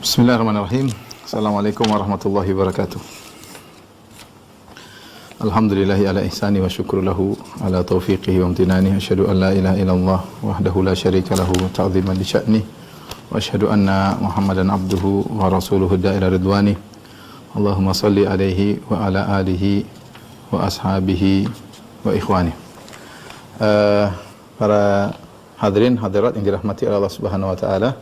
Bismillahirrahmanirrahim. Assalamualaikum warahmatullahi wabarakatuh. Alhamdulillahi ala ihsani wa syukru lahu ala taufiqihi wa amtinani. Asyhadu an la ilaha illallah wahdahu la syarika lahu ta'ziman li sya'ni. Wa asyhadu anna Muhammadan abduhu wa rasuluhu da'ila ridwani. Allahumma salli alaihi wa ala alihi wa ashabihi wa ikhwani. Para hadirin hadirat yang dirahmati oleh Allah Subhanahu wa taala.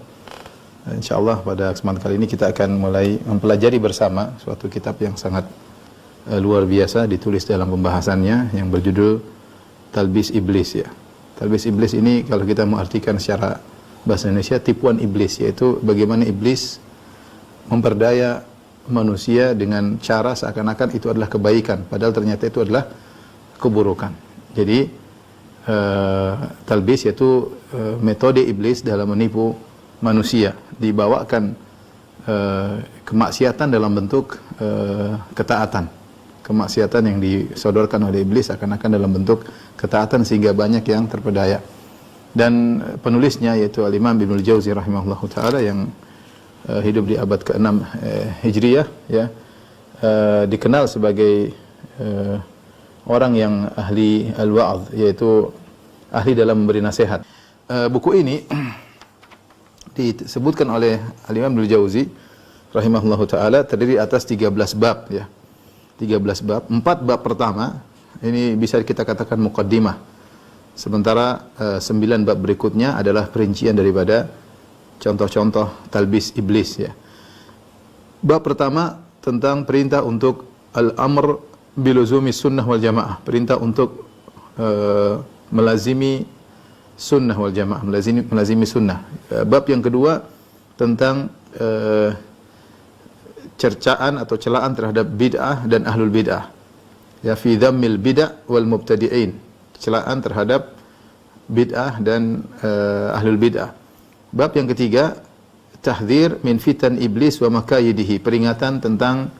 InsyaAllah pada kesempatan kali ini kita akan mulai mempelajari bersama suatu kitab yang sangat luar biasa ditulis dalam pembahasannya yang berjudul Talbis Iblis ya. Talbis Iblis ini kalau kita mengartikan secara bahasa Indonesia tipuan iblis, yaitu bagaimana iblis memperdaya manusia dengan cara seakan-akan itu adalah kebaikan padahal ternyata itu adalah keburukan. Jadi talbis yaitu metode iblis dalam menipu manusia, dibawakan kemaksiatan dalam bentuk ketaatan. Kemaksiatan yang disodorkan oleh iblis akan-akan dalam bentuk ketaatan sehingga banyak yang terpedaya. Dan penulisnya yaitu Al-Imam Ibnul Jauzi rahimahullah ta'ala yang hidup di abad ke-6 Hijriyah ya, dikenal sebagai orang yang ahli al-wa'adh, yaitu ahli dalam memberi nasihat. Buku ini disebutkan oleh Al-Imam Ibnul Jauzi rahimahullahu taala terdiri atas 13 bab ya. 13 bab. 4 bab pertama ini bisa kita katakan muqaddimah. Sementara 9 bab berikutnya adalah perincian daripada contoh-contoh talbis iblis ya. Bab pertama tentang perintah untuk al-amr biluzumi sunnah wal jamaah, perintah untuk melazimi sunnah wal jamaah, melazimi sunnah. Bab yang kedua tentang cercaan atau celaan terhadap bid'ah dan ahlul bid'ah. Ya, fi dhammil bid'ah wal mubtadi'in. Celaan terhadap bid'ah dan ahlul bid'ah. Bab yang ketiga tahdzir min fitan iblis wa makayidihi, peringatan tentang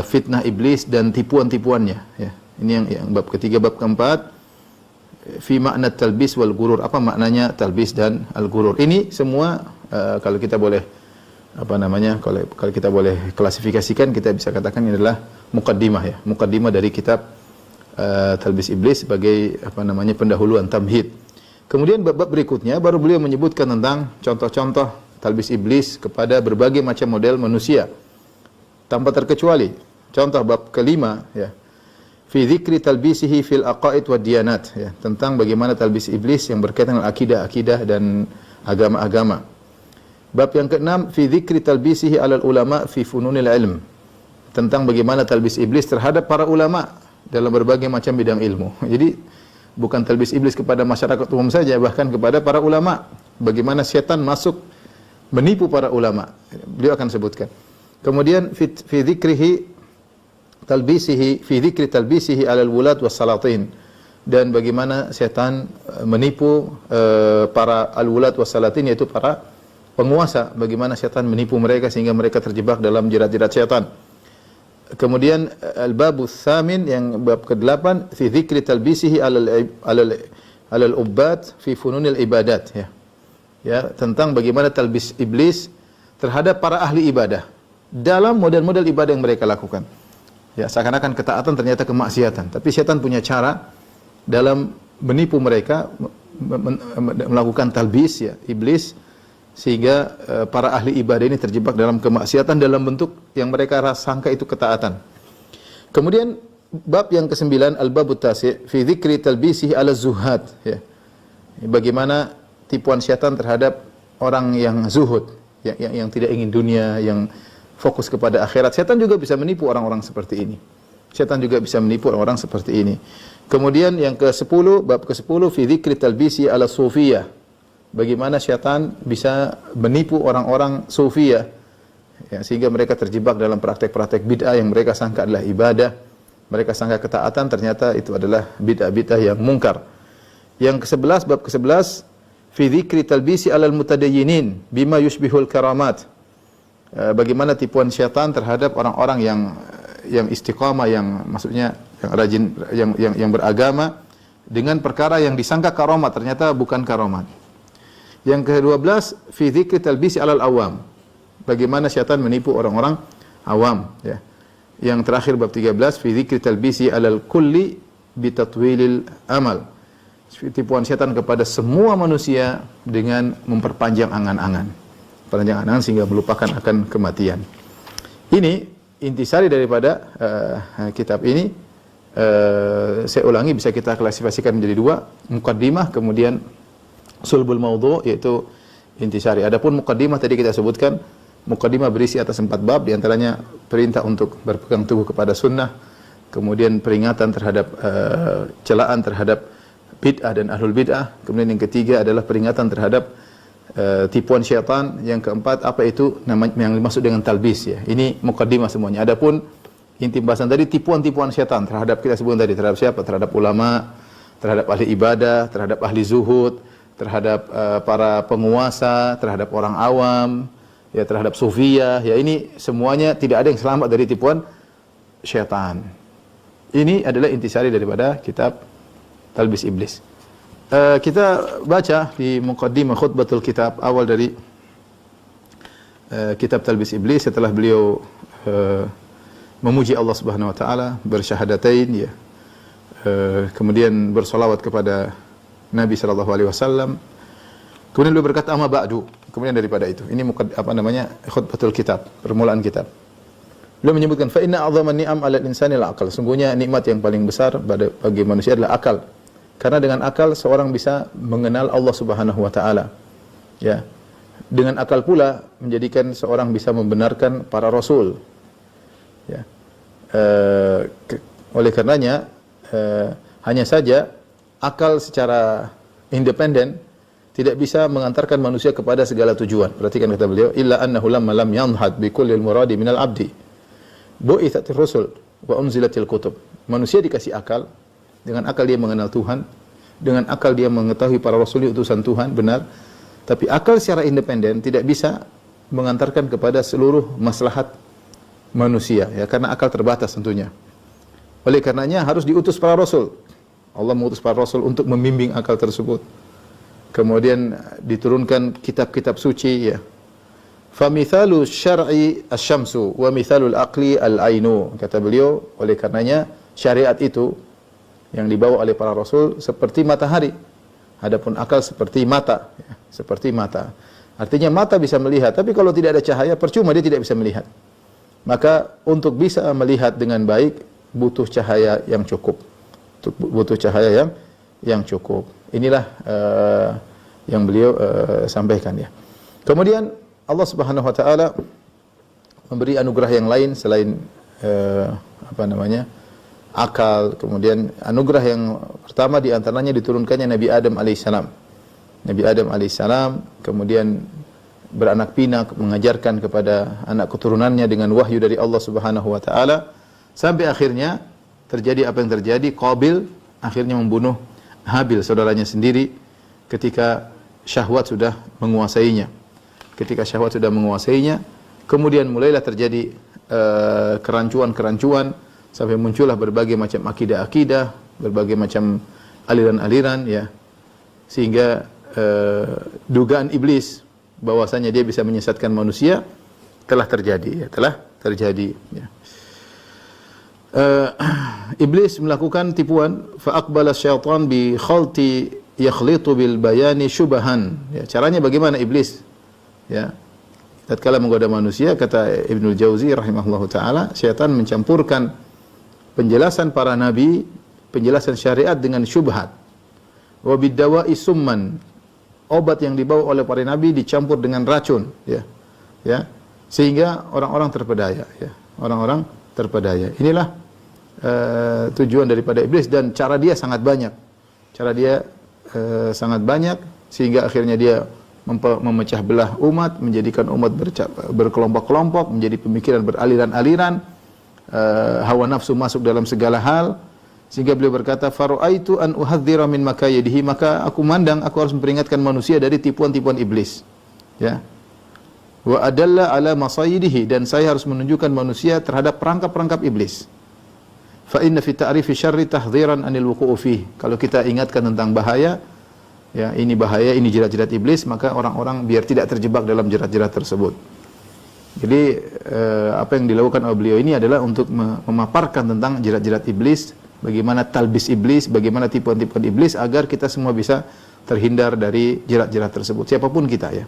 fitnah iblis dan tipuan-tipuannya ya. Ini yang bab ketiga. Bab keempat fi makna talbis wal gurur, apa maknanya talbis dan al-gurur. Ini semua kalau kita boleh kalau kita boleh klasifikasikan, kita bisa katakan ini adalah muqaddimah ya, muqaddimah dari kitab Talbis Iblis sebagai pendahuluan, tamhid. Kemudian bab-bab berikutnya baru beliau menyebutkan tentang contoh-contoh talbis iblis kepada berbagai macam model manusia tanpa terkecuali. Contoh bab kelima ya, fi dzikri talbisihi fil aqaid wad diyanat ya, tentang bagaimana talbis iblis yang berkaitan dengan akidah dan agama-agama. Bab yang keenam fi dzikri talbisihi alal ulama fi fununil ilm, tentang bagaimana talbis iblis terhadap para ulama dalam berbagai macam bidang ilmu. Jadi bukan talbis iblis kepada masyarakat umum saja, bahkan kepada para ulama. Bagaimana setan masuk menipu para ulama. Beliau akan sebutkan. Kemudian fi dzikrihi talbisihi fi dzikri talbisihi alal wulat was salatin, dan bagaimana setan menipu para al-wulat was salatin, yaitu para penguasa, bagaimana setan menipu mereka sehingga mereka terjebak dalam jerat-jerat setan. Kemudian al-babus tsamin yang bab ke-8 fi dzikri talbisihi alal ubbat fi fununil ibadat ya. Ya, tentang bagaimana talbis iblis terhadap para ahli ibadah dalam model-model ibadah yang mereka lakukan. Ya, seakan-akan ketaatan ternyata kemaksiatan. Tapi setan punya cara dalam menipu mereka, melakukan talbis ya, iblis, sehingga para ahli ibadah ini terjebak dalam kemaksiatan dalam bentuk yang mereka sangka itu ketaatan. Kemudian bab yang ke-9 al-babut tasi' fi dzikri talbisihi ala zuhad ya. Bagaimana tipuan setan terhadap orang yang zuhud, yang tidak ingin dunia, yang fokus kepada akhirat. Setan juga bisa menipu orang-orang seperti ini. Setan juga bisa menipu orang-orang seperti ini. Kemudian yang ke-10, bab ke-10 fi dzikri talbisi ala sufiyah. Bagaimana setan bisa menipu orang-orang sufiyah ya, sehingga mereka terjebak dalam praktek-praktek bid'ah yang mereka sangka adalah ibadah. Mereka sangka ketaatan, ternyata itu adalah bid'ah-bid'ah yang mungkar. Yang ke-11, bab ke-11 fi dzikri talbisi alal mutadayyinin bima yushbihul karamat. Bagaimana tipuan syaitan terhadap orang-orang yang istiqamah, yang maksudnya yang rajin, yang beragama dengan perkara yang disangka karamat, ternyata bukan karamat. Yang ke-12 fi dzikri talbisi alal awam. bagaimana syaitan menipu orang-orang awam, ya. Yang terakhir bab 13 fi dzikri talbisi alal kulli bitatwilil amal. Tipuan syaitan kepada semua manusia dengan memperpanjang angan-angan. Panjang angan sehingga melupakan akan kematian. Ini intisari daripada kitab ini. Saya ulangi, bisa kita klasifikasikan menjadi dua, muqaddimah kemudian sulbul maudhu, yaitu intisari. Adapun muqaddimah tadi kita sebutkan, muqaddimah berisi atas 4 bab, di antaranya perintah untuk berpegang teguh kepada sunnah, kemudian peringatan terhadap celaan terhadap bid'ah dan ahlul bid'ah, kemudian yang ketiga adalah peringatan terhadap tipuan syaitan, yang keempat apa itu namanya yang dimaksud dengan talbis, ya. Ini muqaddimah semuanya. Adapun inti bahasan tadi tipuan-tipuan syaitan terhadap, kita sebutkan tadi, terhadap siapa? Terhadap ulama, terhadap ahli ibadah, terhadap ahli zuhud, terhadap para penguasa, terhadap orang awam, ya, terhadap sufiyah, ya, ini semuanya tidak ada yang selamat dari tipuan syaitan. Ini adalah intisari daripada kitab Talbis Iblis. Kita baca di muqaddimah khutbatul kitab, awal dari kitab Talbis Iblis, setelah beliau memuji Allah Subhanahu wa taala, bersyahadatain, ya. Kemudian bersolawat kepada Nabi sallallahu alaihi wasallam. Kemudian beliau berkata amma ba'du. Kemudian daripada itu, ini khutbatul kitab, permulaan kitab. Beliau menyebutkan fa inna a'dhaman ni'am 'alal insani al-aql. Sungguhnya nikmat yang paling besar bagi manusia adalah akal. Karena dengan akal seorang bisa mengenal Allah Subhanahu wa taala. Ya. Dengan akal pula menjadikan seorang bisa membenarkan para rasul. Ya. Oleh karenanya hanya saja akal secara independen tidak bisa mengantarkan manusia kepada segala tujuan. Perhatikan kata beliau, illa annahu lamma lam yanhad bi kullil muradi minal abdi bu'itsatir rusul wa unzilatil kutub. Manusia dikasih akal, dengan akal dia mengenal Tuhan, dengan akal dia mengetahui para rasul utusan Tuhan, benar. Tapi akal secara independen tidak bisa mengantarkan kepada seluruh maslahat manusia, ya, karena akal terbatas tentunya. Oleh karenanya harus diutus para rasul. Allah mengutus para rasul untuk membimbing akal tersebut. Kemudian diturunkan kitab-kitab suci, ya. Fa mithalu syar'i asy-syamsu wa mithalul aqli al-ainu. Kata beliau, oleh karenanya syariat itu yang dibawa oleh para rasul seperti matahari. Adapun akal seperti mata, ya, seperti mata. Artinya mata bisa melihat, tapi kalau tidak ada cahaya percuma, dia tidak bisa melihat. Maka untuk bisa melihat dengan baik butuh cahaya yang cukup. Butuh cahaya yang cukup. Inilah yang beliau sampaikan, ya. Kemudian Allah Subhanahu wa taala memberi anugerah yang lain selain akal. Kemudian anugerah yang pertama di antaranya diturunkannya Nabi Adam alaihissalam. Nabi Adam alaihissalam kemudian beranak pinak, mengajarkan kepada anak keturunannya dengan wahyu dari Allah Subhanahu wa taala, sampai akhirnya terjadi apa yang terjadi. Qabil akhirnya membunuh Habil, saudaranya sendiri, ketika syahwat sudah menguasainya. Ketika syahwat sudah menguasainya, kemudian mulailah terjadi kerancuan-kerancuan, sampai muncullah berbagai macam akidah-akidah, berbagai macam aliran-aliran, ya. Sehingga dugaan iblis bahwasanya dia bisa menyesatkan manusia telah terjadi, ya, telah terjadi, ya. Iblis melakukan tipuan, fa aqbala syaitan bi khalti yakhlitu bil bayani syubhan. Ya, caranya bagaimana iblis? Ya. Tatkala menggoda manusia, kata Ibnu Jauzi rahimahullahu taala, syaitan mencampurkan penjelasan para nabi, penjelasan syariat dengan syubhat. Wa biddawa'i summan. Obat yang dibawa oleh para nabi dicampur dengan racun, ya. Ya. Sehingga orang-orang terpedaya, ya. Orang-orang terpedaya. Inilah tujuan daripada iblis, dan cara dia sangat banyak. Cara dia sangat banyak sehingga akhirnya dia memecah belah umat, menjadikan umat berkelompok-kelompok, menjadi pemikiran beraliran-aliran, hawa nafsu masuk dalam segala hal, sehingga beliau berkata, "Fara'aitu an uhadzira min makaydihi," maka aku mandang aku harus memperingatkan manusia dari tipuan-tipuan iblis. Ya. Wa adalla ala masayidihi, dan saya harus menunjukkan manusia terhadap perangkap-perangkap iblis. Fa inna fi ta'rifi syarri tahdhiran anil wuqu'u fihi. Kalau kita ingatkan tentang bahaya, ya, ini bahaya, ini jerat-jerat iblis, maka orang-orang biar tidak terjebak dalam jerat-jerat tersebut. Jadi apa yang dilakukan oleh beliau ini adalah untuk memaparkan tentang jerat-jerat iblis, bagaimana talbis iblis, bagaimana tipuan-tipuan iblis agar kita semua bisa terhindar dari jerat-jerat tersebut, siapapun kita ya.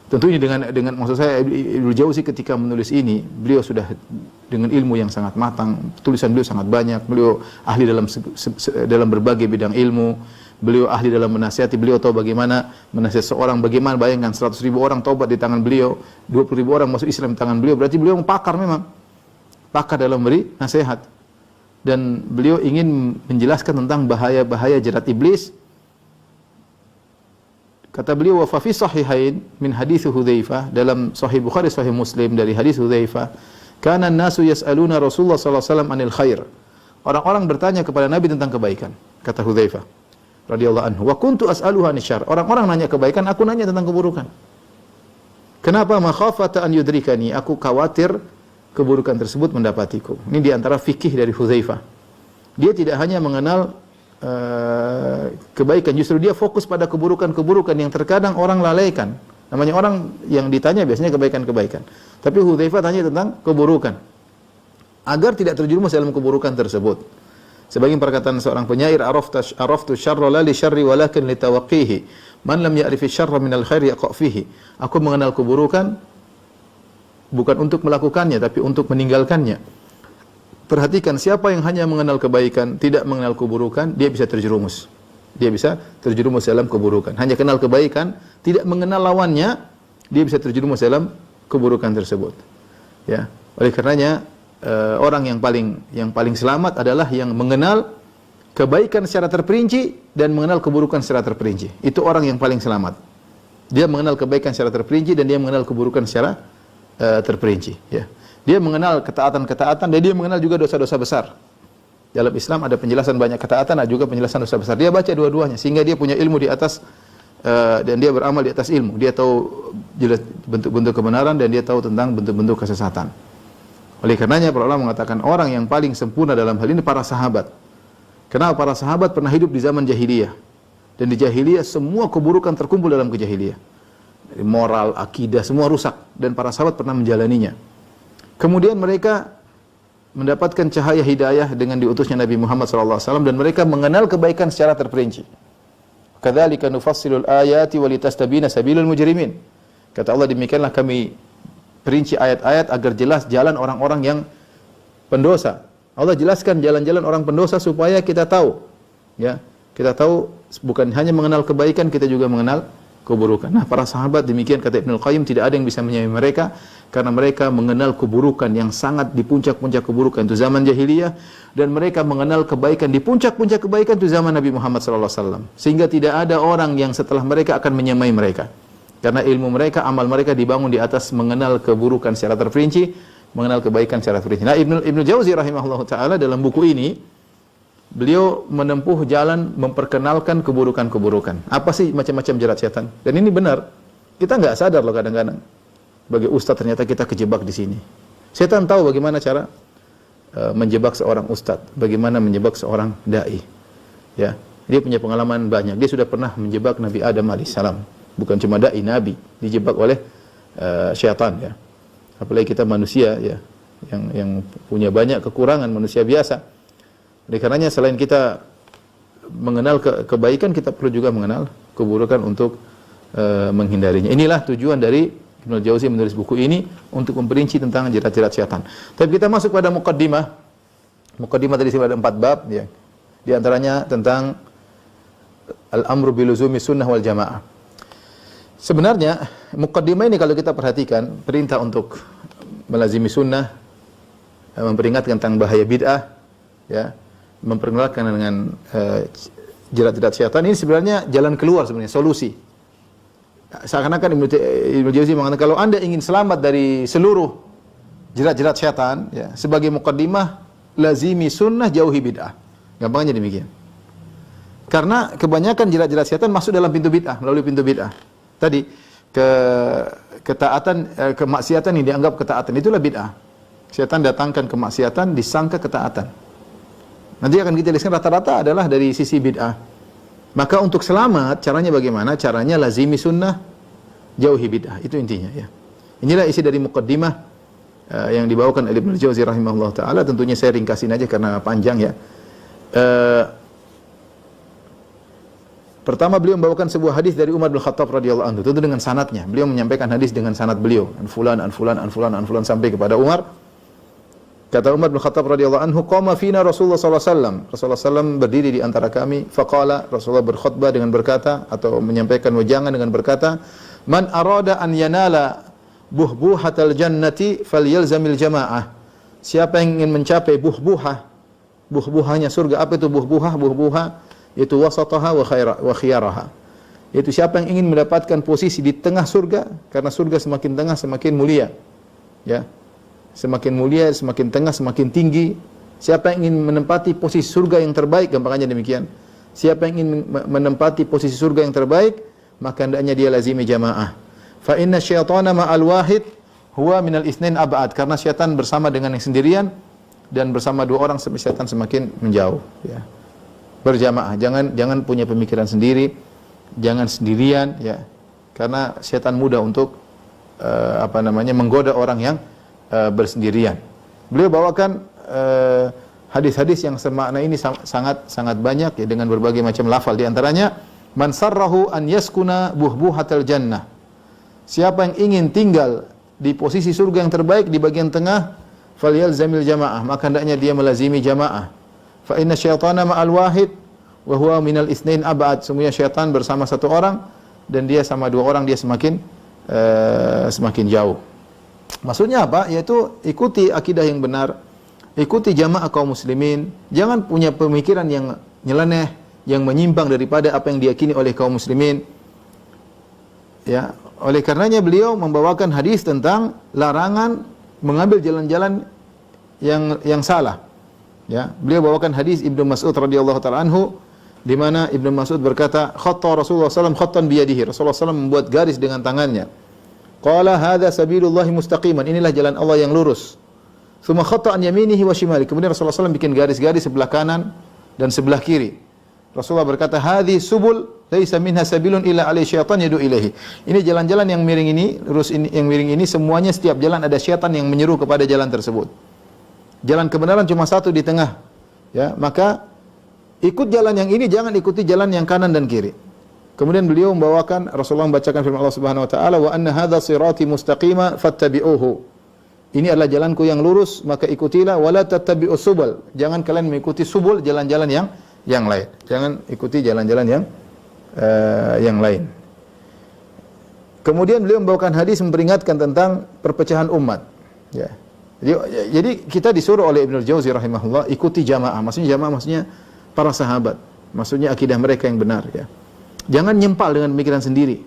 Tentunya dengan maksud saya Ibnu Jauzi ketika menulis ini, beliau sudah dengan ilmu yang sangat matang, tulisan beliau sangat banyak, beliau ahli dalam berbagai bidang ilmu, beliau ahli dalam menasihati, beliau tahu bagaimana menasihati seorang, bagaimana bayangkan 100.000 orang taubat di tangan beliau, 20.000 orang masuk Islam di tangan beliau, berarti beliau pakar memang, pakar dalam beri nasihat. Dan beliau ingin menjelaskan tentang bahaya-bahaya jerat iblis. Kata beliau, wa fa fi sahihain min hadits Hudzaifah, dalam Sahih Bukhari Sahih Muslim dari hadis Hudzaifah, kana an-nasu yas'aluna Rasulullah sallallahu alaihi wasallam anil khair. Orang-orang bertanya kepada Nabi tentang kebaikan, kata Hudzaifah radhiyallahu anhu. Wa kuntu as'aluhu anil syarr. Orang-orang nanya kebaikan, aku nanya tentang keburukan. Kenapa? Makhafata an yudrikani, aku khawatir keburukan tersebut mendapatiku. Ini di antara fikih dari Hudzaifah. Dia tidak hanya mengenal kebaikan, justru dia fokus pada keburukan-keburukan yang terkadang orang lalaikan. Namanya orang yang ditanya biasanya kebaikan-kebaikan, tapi Hudzaifah tanya tentang keburukan agar tidak terjerumus dalam keburukan tersebut. Sebagian perkataan seorang penyair, araftu syarra la li syarri walakin li tawaqqihi, man lam ya'rifi syarra minal khairi yaqa' fihi. Aku mengenal keburukan bukan untuk melakukannya tapi untuk meninggalkannya. Perhatikan, siapa yang hanya mengenal kebaikan, tidak mengenal keburukan, dia bisa terjerumus. Dia bisa terjerumus dalam keburukan. Hanya kenal kebaikan, tidak mengenal lawannya, dia bisa terjerumus dalam keburukan tersebut. Ya, oleh karenanya orang yang paling selamat adalah yang mengenal kebaikan secara terperinci dan mengenal keburukan secara terperinci. Itu orang yang paling selamat. Dia mengenal kebaikan secara terperinci dan dia mengenal keburukan secara terperinci. Ya. Dia mengenal ketaatan-ketaatan dan dia mengenal juga dosa-dosa besar. Dalam Islam ada penjelasan banyak ketaatan, ada juga penjelasan dosa besar. Dia baca dua-duanya sehingga dia punya ilmu di atas dan dia beramal di atas ilmu. Dia tahu bentuk-bentuk kebenaran dan dia tahu tentang bentuk-bentuk kesesatan. Oleh karenanya para ulama mengatakan orang yang paling sempurna dalam hal ini para sahabat. Kenapa? Para sahabat pernah hidup di zaman jahiliyah. Dan di jahiliyah semua keburukan terkumpul dalam kejahiliyah. Moral, akidah semua rusak dan para sahabat pernah menjalaninya. Kemudian mereka mendapatkan cahaya hidayah dengan diutusnya Nabi Muhammad SAW dan mereka mengenal kebaikan secara terperinci. Kadzalika nufassilul ayati walitastabina sabilul mujrimin. Kata Allah, demikianlah kami perinci ayat-ayat agar jelas jalan orang-orang yang pendosa. Allah jelaskan jalan-jalan orang pendosa supaya kita tahu. Ya, kita tahu bukan hanya mengenal kebaikan, kita juga mengenal keburukan. Nah, para sahabat demikian kata Ibnu Qayyim, tidak ada yang bisa menyamai mereka karena mereka mengenal keburukan yang sangat di puncak-puncak keburukan itu zaman jahiliyah dan mereka mengenal kebaikan di puncak-puncak kebaikan itu zaman Nabi Muhammad SAW. Sehingga tidak ada orang yang setelah mereka akan menyamai mereka. Karena ilmu mereka, amal mereka dibangun di atas mengenal keburukan secara terperinci, mengenal kebaikan secara terperinci. Nah, Ibnu Jauzi rahimahullah taala dalam buku ini beliau menempuh jalan memperkenalkan keburukan-keburukan. Apa sih macam-macam jerat setan? Dan ini benar. Kita nggak sadar loh kadang-kadang. Sebagai ustadz ternyata kita kejebak di sini. Setan tahu bagaimana cara menjebak seorang ustadz, bagaimana menjebak seorang dai. Ya, dia punya pengalaman banyak. Dia sudah pernah menjebak Nabi Adam alaihissalam. Bukan cuma dai, nabi dijebak oleh syaitan. Ya, apalagi kita manusia ya, yang punya banyak kekurangan, manusia biasa. Oleh karenanya selain kita mengenal kebaikan, kita perlu juga mengenal keburukan untuk menghindarinya. Inilah tujuan dari Ibnu Jauzi menulis buku ini, untuk memperinci tentang jerat-jerat syaitan. Tapi kita masuk pada muqaddimah. Muqaddimah tadi ada 4 bab ya. Di antaranya tentang al-amru biluzumi sunnah wal jamaah. Sebenarnya muqaddimah ini kalau kita perhatikan, perintah untuk melazimi sunnah, memperingatkan tentang bahaya bid'ah, ya, memperkenalkan dengan jerat-jerat syaitan, ini sebenarnya jalan keluar, sebenarnya solusi. Seakan-akan Ibnu Jauzi mengatakan kalau Anda ingin selamat dari seluruh jerat-jerat syaitan, ya, sebagai muqaddimah lazimi sunnah jauhi bid'ah. Gampangnya demikian. Karena kebanyakan jerat-jerat syaitan masuk dalam pintu bid'ah, melalui pintu bid'ah. Tadi ketaatan, kemaksiatan yang dianggap ketaatan itulah bid'ah. Syaitan datangkan kemaksiatan disangka ketaatan. Nanti akan kita lihatkan rata-rata adalah dari sisi bid'ah. Maka untuk selamat caranya bagaimana? Caranya lazimi sunnah, jauhi bid'ah. Itu intinya ya. Inilah isi dari muqaddimah yang dibawakan oleh Ibnu Jauzi rahimahullah taala. Tentunya saya ringkasin aja karena panjang ya. Pertama beliau membawakan sebuah hadis dari Umar bin Khattab radhiyallahu anhu, tentu dengan sanadnya. Beliau menyampaikan hadis dengan sanad beliau, an fulan sampai kepada Umar. Kata Umar bin Khattab radhiyallahu anhu, qama fina Rasulullah sallallahu alaihi wasallam. Rasulullah sallam berdiri di antara kami, faqala, Rasulullah berkhutbah dengan berkata atau menyampaikan wejangan dengan berkata, "Man arada an yanala buhbuhatal jannati falyalzamil jamaah." Siapa yang ingin mencapai buhbuhanya surga. Apa itu buhbuha? Buhbuha itu wasataha wa khiyaraha. Itu siapa yang ingin mendapatkan posisi di tengah surga, karena surga semakin tengah semakin mulia. Ya. Semakin mulia, semakin tengah, semakin tinggi. Siapa yang ingin menempati posisi surga yang terbaik, gampangannya demikian. Siapa yang ingin menempati posisi surga yang terbaik, maka hendaknya dia lazimi jamaah. Fa inna syaitana ma'al wahid huwa minal itsnain ab'ad. Karena syaitan bersama dengan yang sendirian dan bersama dua orang syaitan semakin menjauh, ya. Berjamaah, jangan punya pemikiran sendiri, jangan sendirian, ya. Karena syaitan mudah untuk menggoda orang yang bersendirian. Beliau bawakan hadis-hadis yang semakna ini sangat banyak ya, dengan berbagai macam lafal. Di antaranya, man sarrahu an yaskuna buhbuhatal jannah. Siapa yang ingin tinggal di posisi surga yang terbaik di bagian tengah, falyalzamil jamaah, maka hendaknya dia melazimi jamaah. Fa inna syaitana ma'al wahid wa huwa minal itsnain ab'ad. Semuanya syaitan bersama satu orang dan dia sama dua orang dia semakin jauh. Maksudnya apa? Yaitu ikuti akidah yang benar, ikuti jamaah kaum muslimin, jangan punya pemikiran yang nyeleneh, yang menyimpang daripada apa yang diyakini oleh kaum muslimin. Ya, oleh karenanya beliau membawakan hadis tentang larangan mengambil jalan-jalan yang salah. Ya, beliau bawakan hadis Ibnu Mas'ud radhiyallahu taala anhu, di mana Ibnu Mas'ud berkata, khatta Rasulullah sallallahu alaihi wasallam khattan biyadihi. Rasulullah sallallahu membuat garis dengan tangannya. Qala hadza sabilullahi mustaqiman. Inilah jalan Allah yang lurus. Tsumma khatta an yaminihi wa shimali. Kemudian Rasulullah sallallahu bikin garis-garis sebelah kanan dan sebelah kiri. Rasulullah berkata, hadhi subul laisa minha sabilun illa alai syaitan yadu ilaihi. Ini jalan-jalan yang miring ini, lurus ini, yang miring ini, semuanya setiap jalan ada syaitan yang menyeru kepada jalan tersebut. Jalan kebenaran cuma satu di tengah. Ya, maka ikut jalan yang ini, jangan ikuti jalan yang kanan dan kiri. Kemudian beliau membawakan, Rasulullah membacakan firman Allah Subhanahu wa taala, wa anna hadza sirati mustaqima fattabi'uhu. Ini adalah jalanku yang lurus, maka ikutilah, wala tattabi'us subul. Jangan kalian mengikuti subul, jalan-jalan yang lain. Jangan ikuti jalan-jalan yang lain. Kemudian beliau membawakan hadis memperingatkan tentang perpecahan umat. Ya. Jadi kita disuruh oleh Ibnu Jauzi rahimahullah ikuti jamaah. Maksudnya para sahabat. Maksudnya akidah mereka yang benar, ya. Jangan nyempal dengan pemikiran sendiri.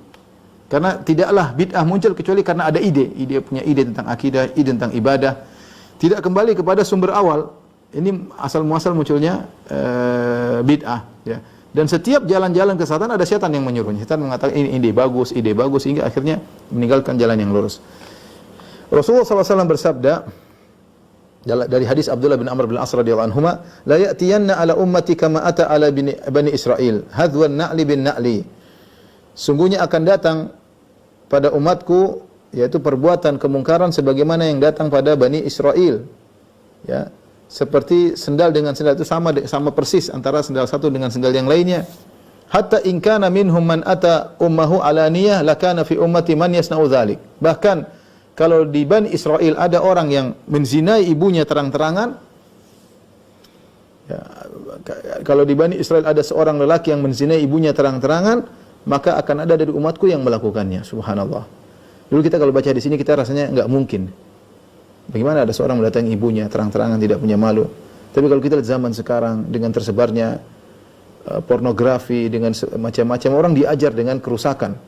Karena tidaklah bid'ah muncul kecuali karena ada ide. Dia punya ide tentang akidah, ide tentang ibadah. Tidak kembali kepada sumber awal. Ini asal muasal munculnya bid'ah, ya. Dan setiap jalan-jalan kesesatan ada setan yang menyuruhnya. Setan mengatakan ini ide bagus, hingga akhirnya meninggalkan jalan yang lurus. Rasulullah SAW bersabda dari hadis Abdullah bin Amr bin As radhiyallahu anhuma, la ya'tiyanna ala ummati kama ata ala bani Israil, hadwan na'li bin na'li. Sungguhnya akan datang pada umatku yaitu perbuatan kemungkaran sebagaimana yang datang pada Bani Israel. Ya, seperti sendal dengan sendal itu sama persis antara sendal satu dengan sendal yang lainnya. Hatta in kana minhum man ata ummahu alaniyah lakana fi ummati man yasna'u dzalik. Bahkan kalau di Bani Israel ada orang yang menzinai ibunya terang-terangan, ya, kalau di Bani Israel ada seorang lelaki yang menzinai ibunya terang-terangan, maka akan ada dari umatku yang melakukannya. Subhanallah. Dulu kita kalau baca di sini kita rasanya enggak mungkin. Bagaimana ada seorang mendatangi ibunya terang-terangan tidak punya malu. Tapi kalau kita lihat zaman sekarang dengan tersebarnya pornografi, dengan macam-macam, orang diajar dengan kerusakan.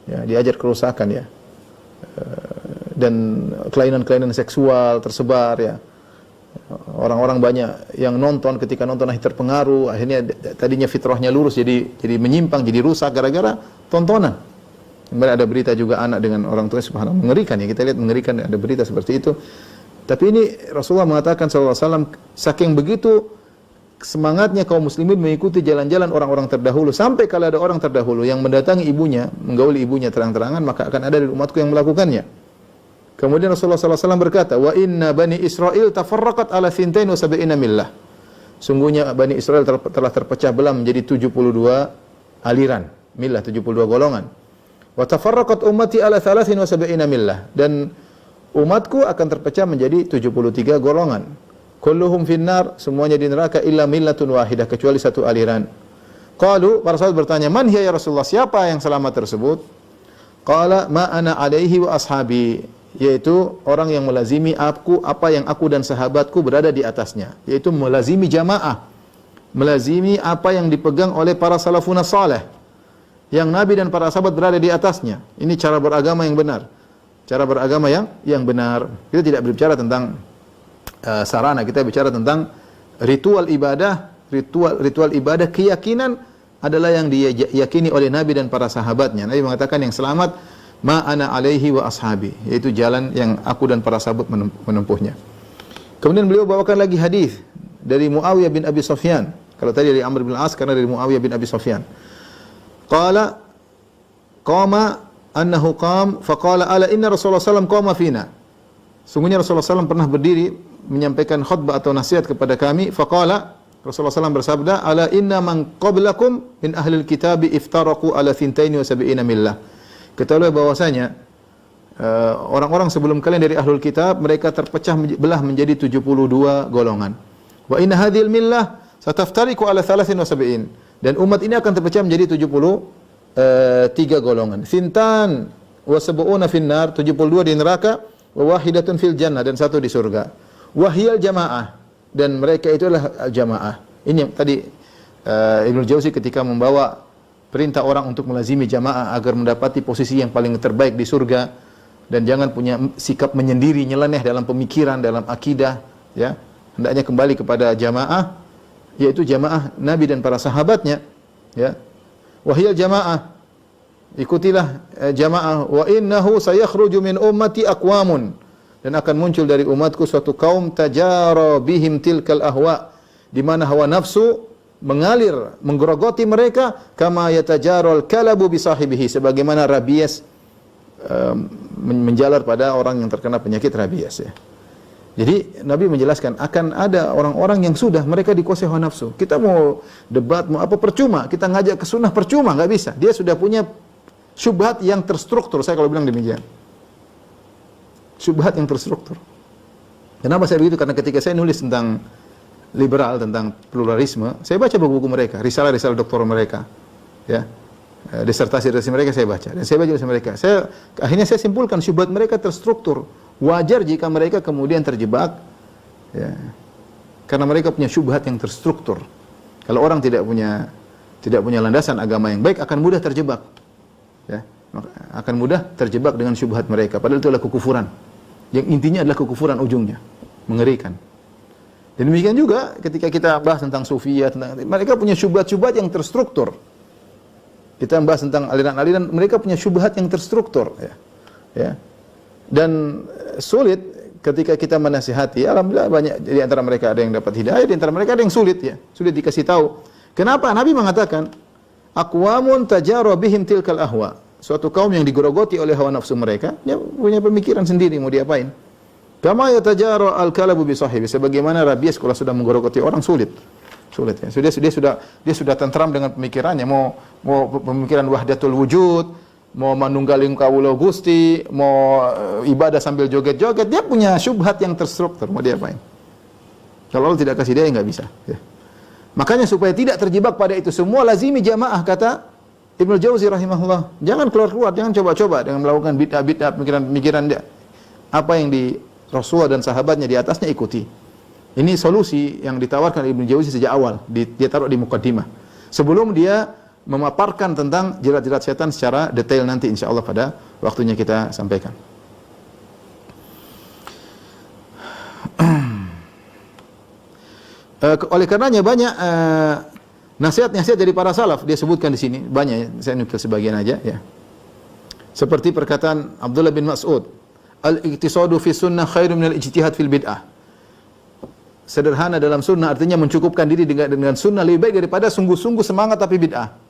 Ya, diajar kerusakan, ya. Dan kelainan-kelainan seksual tersebar, ya. Orang-orang banyak yang nonton, ketika nonton akhirnya terpengaruh, akhirnya tadinya fitrahnya lurus jadi menyimpang, jadi rusak gara-gara tontonan. Kemudian ada berita juga anak dengan orang tua, subhanallah, mengerikan, ya. Kita lihat mengerikan, ada berita seperti itu. Tapi ini Rasulullah mengatakan SAW, saking begitu semangatnya kaum muslimin mengikuti jalan-jalan orang-orang terdahulu, sampai kalau ada orang terdahulu yang mendatangi ibunya, menggauli ibunya terang-terangan, maka akan ada dari umatku yang melakukannya. Kemudian Rasulullah SAW berkata, wa inna bani Israel tafarraqat ala thintain wa sab'ina millah. Sungguhnya Bani Israel telah terpecah belah menjadi 72 aliran, millah 72 golongan. Wa tafarraqat ummati ala 73 millah, dan umatku akan terpecah menjadi 73 golongan. Kulluhum finnar, semuanya di neraka illa millatun wahidah, kecuali satu aliran. Qalu, para sahabat bertanya, man hiya ya Rasulullah, siapa yang selamat tersebut? Qala ma ana alaihi wa ashabi, yaitu orang yang melazimi apa yang aku dan sahabatku berada di atasnya, yaitu melazimi jamaah, melazimi apa yang dipegang oleh para salafun salih, yang Nabi dan para sahabat berada di atasnya. Ini cara beragama yang benar, cara beragama yang benar. Kita tidak berbicara tentang sarana, kita bicara tentang ritual ibadah. Ritual ibadah, keyakinan adalah yang diyakini oleh Nabi dan para sahabatnya. Nabi mengatakan yang selamat ma ana alaihi wa ashabi, yaitu jalan yang aku dan para sahabat menempuhnya. Kemudian beliau bawakan lagi hadis dari Muawiyah bin Abi Sufyan. Kalau tadi dari Amr bin Al-As, karena dari Muawiyah bin Abi Sufyan. Qala qama annahu qam faqala ala inna Rasulullah sallallahu qama fina. Sungguhnya Rasulullah SAW pernah berdiri menyampaikan khutbah atau nasihat kepada kami. Faqala, Rasulullah SAW bersabda, ala inna man qablakum min ahlil kitabi iftaraqu ala thintaini wa sab'ina millah. Ketahuilah bahwasanya orang-orang sebelum kalian dari ahlul kitab, mereka terpecah belah menjadi 72 golongan. Wa inna hadhil millah sataftariqu ala 73. Dan umat ini akan terpecah menjadi 73 golongan. Thintan wa sab'una finnar, 72 di neraka, wa wahidatun fil jannah, dan satu di surga. Wahiyal jamaah, dan mereka itu adalah jamaah. Ini yang tadi Ibnu Jauzi ketika membawa perintah orang untuk melazimi jamaah agar mendapati posisi yang paling terbaik di surga, dan jangan punya sikap menyendiri, nyeleneh dalam pemikiran, dalam akidah, ya. Hendaknya kembali kepada jamaah, yaitu jamaah Nabi dan para sahabatnya, ya. Wahiyal jamaah, ikutilah jamaah. Wa innahu sayakhruju min ummati aqwamun, dan akan muncul dari umatku suatu kaum tajara bihim tilkal ahwa, di mana hawa nafsu mengalir, menggerogoti mereka, kama yatajarul kalabu bi sahibihi, sebagaimana rabies menjalar pada orang yang terkena penyakit rabies, ya. Jadi Nabi menjelaskan akan ada orang-orang yang sudah mereka dikuasai hawa nafsu. Kita mau debat, mau apa, percuma. Kita ngajak ke sunnah percuma, nggak bisa. Dia sudah punya syubhat yang terstruktur. Saya kalau bilang demikian, syubhat yang terstruktur. Kenapa saya begitu? Karena ketika saya nulis tentang liberal, tentang pluralisme, saya baca buku-buku mereka, risalah-risalah doktor mereka, ya, disertasi mereka saya baca, dan saya baca mereka. Akhirnya saya simpulkan syubhat mereka terstruktur. Wajar jika mereka kemudian terjebak, ya, karena mereka punya syubhat yang terstruktur. Kalau orang tidak punya landasan agama yang baik, akan mudah terjebak, ya, akan mudah terjebak dengan syubhat mereka. Padahal itu adalah kekufuran. Yang intinya adalah kekufuran ujungnya, mengerikan. Dan demikian juga ketika kita bahas tentang sufiyah, mereka punya syubhat-syubhat yang terstruktur. Kita bahas tentang aliran-aliran, mereka punya syubhat yang terstruktur, ya. Ya. Dan sulit ketika kita menasihati. Alhamdulillah banyak di antara mereka ada yang dapat hidayah, di antara mereka ada yang sulit, ya. Sulit dikasih tahu. Kenapa? Nabi mengatakan, aqwamun tajara bihim tilkal ahwa. Suatu kaum yang digerogoti oleh hawa nafsu mereka, dia punya pemikiran sendiri mau diapain. Kama yatajara al-kalabu bi sahibi, sebagaimana rabies kalau sudah menggerogoti orang sulit, ya. Dia sudah tentram dengan pemikirannya, mau pemikiran wahdatul wujud, mau manunggaling kawula Gusti, mau ibadah sambil joget-joget, dia punya syubhat yang terstruktur, mau diapain. Kalau Allah tidak kasih dia, nggak bisa, ya. Makanya supaya tidak terjebak pada itu semua, lazimi jamaah, kata Ibnu Jauzi rahimahullah. Jangan keluar-keluar, jangan coba-coba dengan melakukan bid'ah-bid'ah, pemikiran-pemikiran dia. Apa yang di Rasulullah dan sahabatnya di atasnya ikuti. Ini solusi yang ditawarkan Ibnu Jauzi sejak awal, dia taruh di mukaddimah. Sebelum dia memaparkan tentang jirat-jirat setan secara detail nanti insyaallah pada waktunya kita sampaikan. Oleh karenanya banyak nasihat-nasihat dari para salaf dia sebutkan di sini, banyak, ya. Saya nukil sebagian aja, ya. Seperti perkataan Abdullah bin Mas'ud, al-iqtisadu fi sunnah khairum minal ijtihad fil bid'ah. Sederhana dalam sunnah artinya mencukupkan diri dengan sunnah lebih baik daripada sungguh-sungguh semangat tapi bid'ah.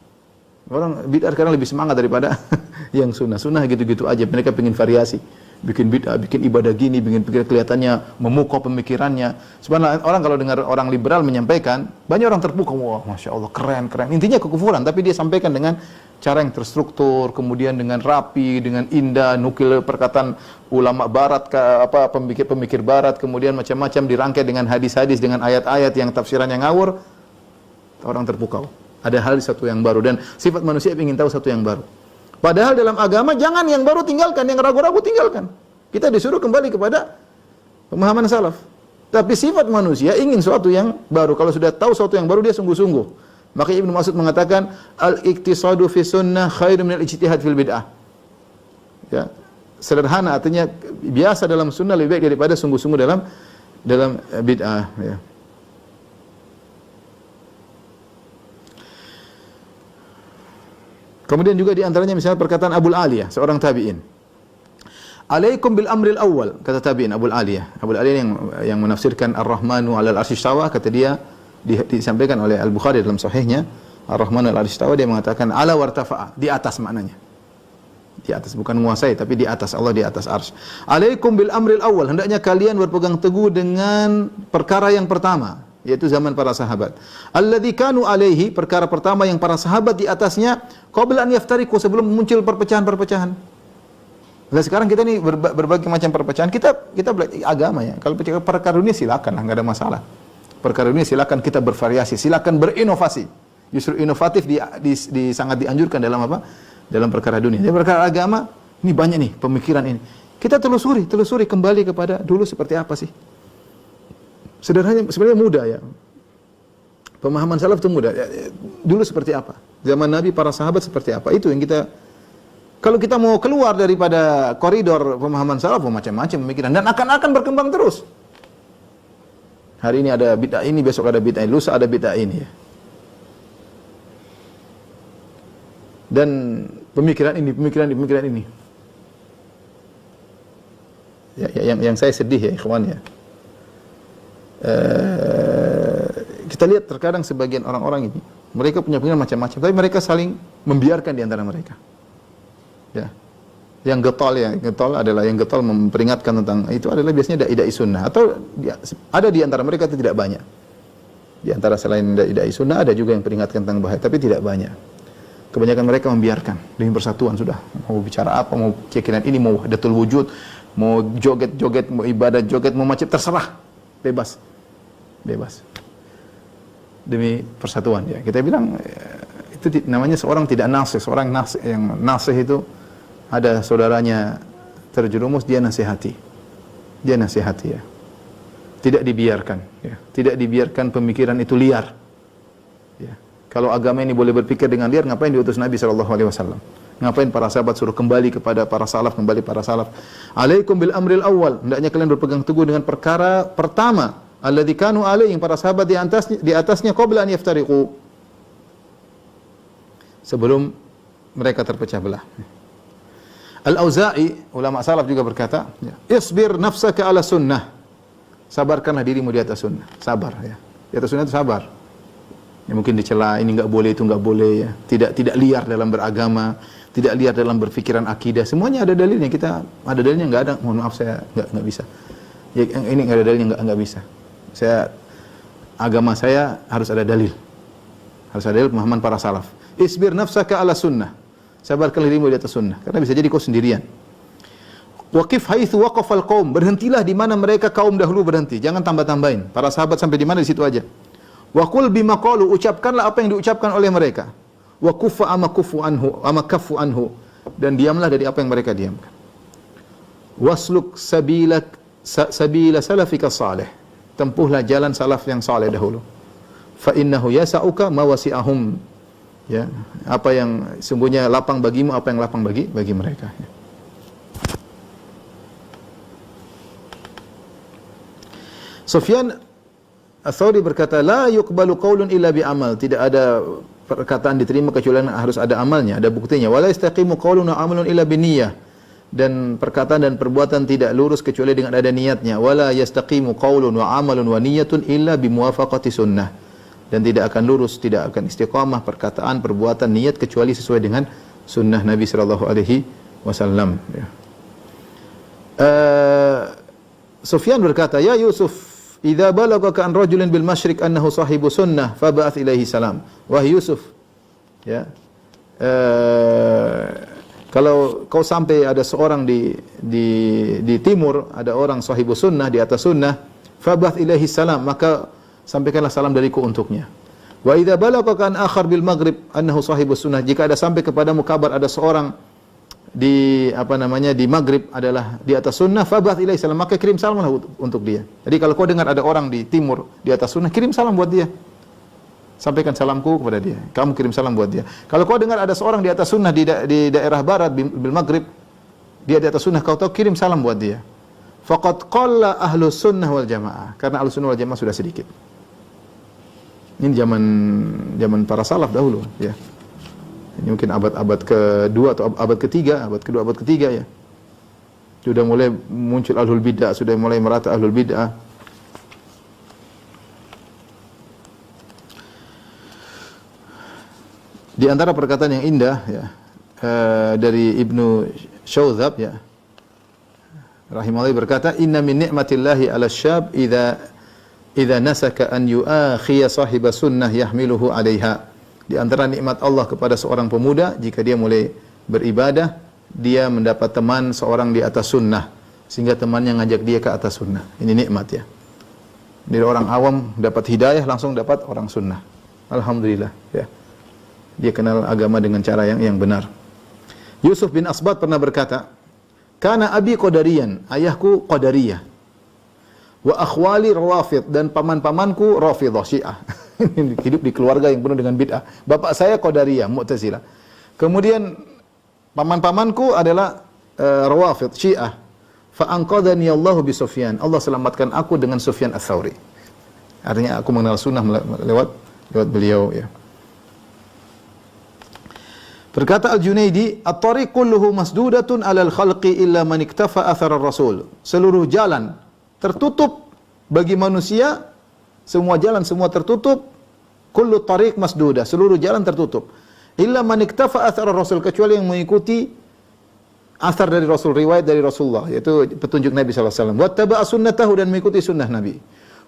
Orang bid'ah sekarang lebih semangat daripada yang sunnah. Sunnah gitu-gitu aja, mereka pengen variasi. bikin bid'ah, bikin ibadah gini, bikin pikir kelihatannya memukau pemikirannya. Sebenarnya orang kalau dengar orang liberal menyampaikan, banyak orang terpukau, wah masya Allah keren keren. Intinya kekufuran, tapi dia sampaikan dengan cara yang terstruktur, kemudian dengan rapi, dengan indah, nukil perkataan ulama barat, pemikir-pemikir barat, kemudian macam-macam dirangkai dengan hadis-hadis, dengan ayat-ayat yang tafsirannya ngawur. Orang terpukau. Ada hal satu yang baru, dan sifat manusia ingin tahu satu yang baru. Padahal dalam agama jangan yang baru tinggalkan, yang ragu-ragu tinggalkan. Kita disuruh kembali kepada pemahaman salaf. Tapi sifat manusia ingin sesuatu yang baru. Kalau sudah tahu sesuatu yang baru, dia sungguh-sungguh. Maka Ibnu Mas'ud mengatakan, al-iktisadu fi sunnah khairu minal ijtihad fil bid'ah. Ya, sederhana artinya biasa dalam sunnah lebih baik daripada sungguh-sungguh dalam bid'ah. Ya. Kemudian juga di antaranya misalnya perkataan Abul Aliyah, seorang tabi'in. Alaikum bil amril awal, kata tabi'in Abul Aliyah. Abul Aliyah yang menafsirkan Ar-Rahmanu 'alal 'arsy istawa, kata dia disampaikan oleh Al-Bukhari dalam sahihnya, Ar-Rahmanu 'alal 'arsy istawa, dia mengatakan ala wartafa'a, di atas maknanya. Di atas, bukan menguasai, tapi di atas, Allah di atas arsy. Alaikum bil amril awal, hendaknya kalian berpegang teguh dengan perkara yang pertama, yaitu zaman para sahabat. Alladzi kanu alaihi, perkara pertama yang para sahabat di atasnya, qabla an yaftariqu, sebelum muncul perpecahan-perpecahan. Nah, sekarang kita nih berbagai macam perpecahan. Kita belajar agama ya. Kalau perkara dunia silakan lah, enggak ada masalah. Perkara dunia silakan kita bervariasi, silakan berinovasi. Justru inovatif sangat dianjurkan dalam apa? Dalam perkara dunia. Di perkara agama, ini banyak nih pemikiran ini. Kita telusuri kembali kepada dulu seperti apa sih? Sederhananya sebenarnya mudah ya. Pemahaman salaf itu mudah. Dulu seperti apa? Zaman Nabi, para sahabat seperti apa? Itu yang kita, kalau kita mau keluar daripada koridor pemahaman salaf, macam-macam pemikiran, dan akan berkembang terus. Hari ini ada bid'ah ini, besok ada bid'ah ini, lusa ada bid'ah ini ya. Dan pemikiran ini. Ya, yang saya sedih ya, ikhwan ya. Kita lihat terkadang sebagian orang-orang ini, mereka punya pemikiran macam-macam, tapi mereka saling membiarkan di antara mereka. Ya. Yang getol adalah yang getol memperingatkan tentang itu adalah biasanya dai sunnah, atau ada di antara mereka itu tidak banyak. Di antara selain dai sunnah ada juga yang peringatkan tentang bahaya, tapi tidak banyak. Kebanyakan mereka membiarkan demi persatuan sudah. Mau bicara apa, mau keyakinan ini, mau wahdatul wujud, mau joget-joget, mau ibadah joget, mau macam terserah, bebas. Demi persatuan ya. Kita bilang itu namanya seorang tidak nasih, seorang yang nasih itu ada saudaranya terjerumus, dia nasihati ya. Tidak dibiarkan ya. Tidak dibiarkan pemikiran itu liar. Ya. Kalau agama ini boleh berpikir dengan liar, ngapain diutus Nabi SAW? Ngapain para sahabat suruh kembali kepada para salaf, Alaikum bil amril awal, hendaknya kalian berpegang teguh dengan perkara pertama, alladzi kanu alaihi, yang para sahabat di atasnya qabla an yaftariqu, sebelum mereka terpecah belah. Al-Auza'i, ulama salaf juga berkata, isbir nafsaka ala sunnah, sabarkanlah dirimu di atas sunnah. Sabar ya. Di atas sunnah itu sabar. Ya, mungkin dicela ini enggak boleh, itu enggak boleh ya. Tidak liar dalam beragama, tidak liar dalam berpikiran akidah. Semuanya ada dalilnya. Kita ada dalilnya, enggak ada. Mohon maaf, saya enggak bisa. Ya, ini enggak ada dalilnya, enggak bisa. Agama saya harus ada dalil. Harus ada dalil pemahaman para salaf. Isbir nafsaka ala sunnah. Sabarkan dirimu di atas sunnah, karena bisa jadi kau sendirian. Waqif haitsu waqafal qaum, berhentilah di mana mereka kaum dahulu berhenti, jangan tambah-tambahin. Para sahabat sampai di mana, di situ aja. Wa qul bima qalu, ucapkanlah apa yang diucapkan oleh mereka. Wa kuffa ama kaffu anhu, dan diamlah dari apa yang mereka diamkan. Wasluk sabila salafika salih, tempuhlah jalan salaf yang saleh dahulu. Fa innahu yasa'uka ma wasi'ahum, ya, apa yang sungguhnya lapang bagimu, apa yang lapang bagi mereka. Sufyan Ats-Tsauri berkata, la yuqbalu qaulun illa bi amal, tidak ada perkataan diterima kecuali harus ada amalnya, ada buktinya. Wala yastaqimu qaulun wa amalun illa bi niyyah, dan perkataan dan perbuatan tidak lurus kecuali dengan ada niatnya. Wala yastaqimu qaulun wa amalun wa niyyatun illa bi muwafaqati sunnah, dan tidak akan lurus, tidak akan istiqamah perkataan, perbuatan, niat kecuali sesuai dengan sunnah Nabi sallallahu alaihi wasallam ya. Sufyan berkata, "Ya Yusuf, idza balagaka an rajulin bil masyriq annahu sahibu sunnah, fab'ath ilaihi salam." Wahai Yusuf, ya. Kalau kau sampai ada seorang di timur, ada orang sahibu sunnah, di atas sunnah, fab'ath ilaihi salam, maka sampaikanlah salam dariku untuknya. Wa idza balagaka an akhar bil maghrib annahu sahibu sunnah, jika ada sampai kepadamu kabar ada seorang di di maghrib adalah di atas sunnah, fab'ath ilaihi salam, maka kirim salamlah untuk dia. Jadi kalau kau dengar ada orang di timur di atas sunnah, kirim salam buat dia. Sampaikan salamku kepada dia. Kamu kirim salam buat dia. Kalau kau dengar ada seorang di atas sunnah di daerah barat bil maghrib, dia di atas sunnah, kau tahu, kirim salam buat dia. Faqad qalla ahlus sunnah wal jamaah. Karena ahlus sunnah wal jamaah sudah sedikit. Ini zaman para salaf dahulu, ya. Ini mungkin abad kedua atau abad ketiga ya. Sudah mulai muncul ahlul bid'ah, sudah mulai merata ahlul bid'ah. Di antara perkataan yang indah ya, dari Ibnu Syaudzab ya, rahimahullah, berkata, "Inna min ni'matillahi 'ala syab idza nasaka an yu'akhiya sahiba sunnah yahmiluhu 'alaiha." Di antara nikmat Allah kepada seorang pemuda, jika dia mulai beribadah, dia mendapat teman seorang di atas sunnah, sehingga temannya ngajak dia ke atas sunnah. Ini nikmat ya. Dari orang awam dapat hidayah, langsung dapat orang sunnah. Alhamdulillah ya. Dia kenal agama dengan cara yang benar. Yusuf bin Asbat pernah berkata, "Kana abi qadariyan, ayahku qadariyah. Wa akhwali rawafid, dan paman-pamanku rafidhah Syiah." Hidup di keluarga yang penuh dengan bid'ah. Bapak saya qadariyah, Mu'tazilah. Kemudian paman-pamanku adalah rawafid Syiah. Fa anqadhani Allahu bi Sufyan. Allah selamatkan aku dengan Sufyan Ats-Tsauri. Artinya aku mengenal sunnah lewat beliau ya. Berkata Al-Junaidi, "At-tariq kulluhu masdudatun 'alal khalqi illa man iktafa athar ar-rasul." Seluruh jalan tertutup bagi manusia, semua jalan semua tertutup. Kullu tariq masdudah, seluruh jalan tertutup. Illa man iktafa athar ar-rasul, kecuali yang mengikuti athar dari Rasul, riwayat dari Rasulullah, yaitu petunjuk Nabi sallallahu alaihi wasallam. Wattaba'a sunnatahu, dan mengikuti sunnah Nabi.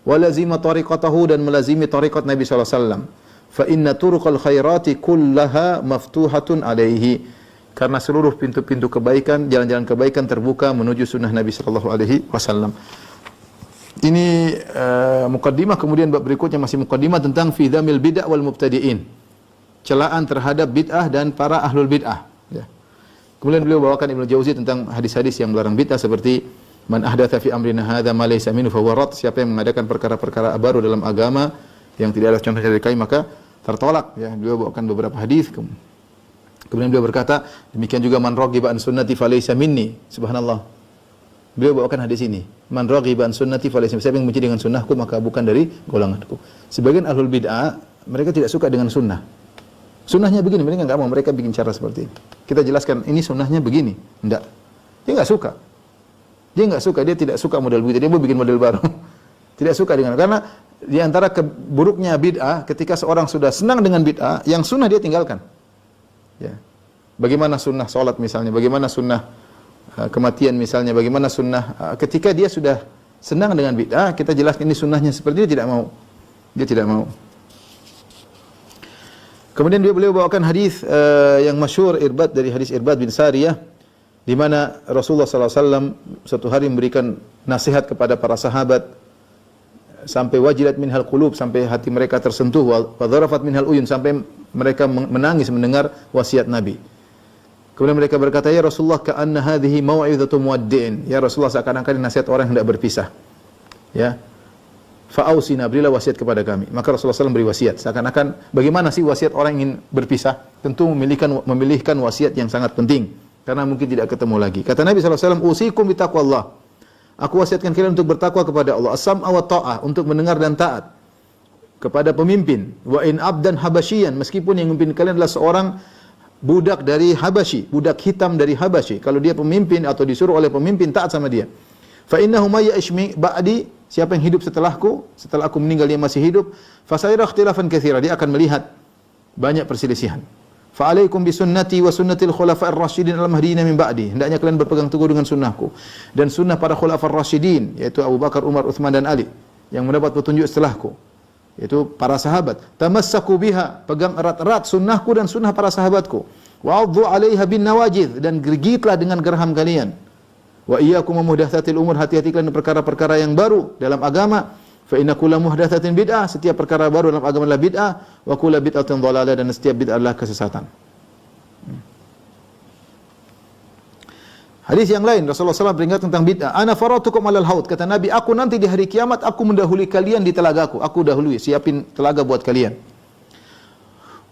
Wa lazima tariqatahu, dan melazimi tariqat Nabi sallallahu alaihi wasallam. Fa inna turuqal khairati kullaha maftuhatun alaihi, karena seluruh pintu-pintu kebaikan, jalan-jalan kebaikan terbuka menuju sunnah Nabi sallallahu alaihi wasallam. Ini mukaddimah. Kemudian bab berikutnya masih mukaddimah tentang fi dzamil bid'ah wal mubtadi'in, celaan terhadap bid'ah dan para ahlul bid'ah ya. Kemudian beliau bawakan Ibnu Jauzi tentang hadis-hadis yang melarang bid'ah, seperti man ahdatsa fi amrina hadza ma laysa minhu fa huwa rad, siapa yang mengadakan perkara-perkara baru dalam agama yang tidak ada contohnya dari kami, maka tertolak ya. Beliau bawakan beberapa hadis. Kemudian beliau berkata, demikian juga man raghiba an sunnati falaysa minni. Subhanallah. Beliau bawakan hadis ini, man raghiba an sunnati falaysa minni, siapa yang benci dengan sunnahku maka bukan dari golonganku. Sebagian ahlul bid'ah mereka tidak suka dengan sunnah. Sunnahnya begini, mereka enggak mau, mereka bikin cara seperti ini. Kita jelaskan ini sunnahnya begini. Enggak. Dia enggak suka. Dia tidak suka model begitu. Dia mau bikin model baru. Tidak suka dengan, karena di antara keburuknya bid'ah, ketika seorang sudah senang dengan bid'ah, yang sunnah dia tinggalkan. Ya. Bagaimana sunnah salat misalnya, bagaimana sunnah kematian misalnya, bagaimana sunnah ketika dia sudah senang dengan bid'ah, kita jelaskan ini sunnahnya seperti itu, dia tidak mau. Kemudian beliau bawakan hadis yang masyhur dari hadis Irbad bin Sariyah, di mana Rasulullah sallallahu alaihi wasallam suatu hari memberikan nasihat kepada para sahabat sampai wajilat minhal qulub, sampai hati mereka tersentuh, wa dzarafat minhal uyun, sampai mereka menangis mendengar wasiat Nabi. Kemudian mereka berkata, "Ya Rasulullah, ka'anna hadhihi mau'izatu muwaddi'in." Ya Rasulullah, seakan-akan nasihat orang yang hendak berpisah. Ya. Fa'ausina, berilah wasiat kepada kami. Maka Rasulullah SAW beri wasiat. Seakan-akan bagaimana sih wasiat orang ingin berpisah? Tentu memilihkan wasiat yang sangat penting, karena mungkin tidak ketemu lagi. Kata Nabi SAW, "Usikum bitaqwallah." Aku wasiatkan kalian untuk bertakwa kepada Allah, as-sam'a wa ta'ah, untuk mendengar dan taat kepada pemimpin. Wa in abdan habasyian, meskipun yang memimpin kalian adalah seorang budak dari Habasyi, budak hitam dari Habasyi. Kalau dia pemimpin atau disuruh oleh pemimpin, taat sama dia. Fa innahu may ya'ishmi ba'di, siapa yang hidup setelah aku meninggal dia masih hidup, fa sayara ikhtilafan katsira, dia akan melihat banyak perselisihan. Fa alaikum bi sunnati wa sunnatil khulafa'ir rasyidin al-mahdiyyin min ba'di. Hendaknya kalian berpegang teguh dengan sunnahku dan sunnah para khulafa'ir rasyidin, yaitu Abu Bakar, Umar, Utsman dan Ali yang mendapat petunjuk setelahku, yaitu para sahabat. Tamassaku biha, pegang erat-erat sunnahku dan sunnah para sahabatku. Wa 'addu 'alaiha bin nawajidh, dan gigitlah dengan geraham kalian. Wa iyyakum muhdatsatil umur, hati-hati kalian perkara-perkara yang baru dalam agama. Fa inna kulla muhdatsatin bid'ah, setiap perkara baru dalam agama adalah bid'ah, wa kullu bid'atin dhalalah, dan setiap bid'ah adalah kesesatan. Hadis yang lain Rasulullah SAW peringat tentang bid'ah. Ana faratukum 'alal haud, kata Nabi, aku nanti di hari kiamat aku mendahului kalian di telagaku. Aku dahului, siapin telaga buat kalian.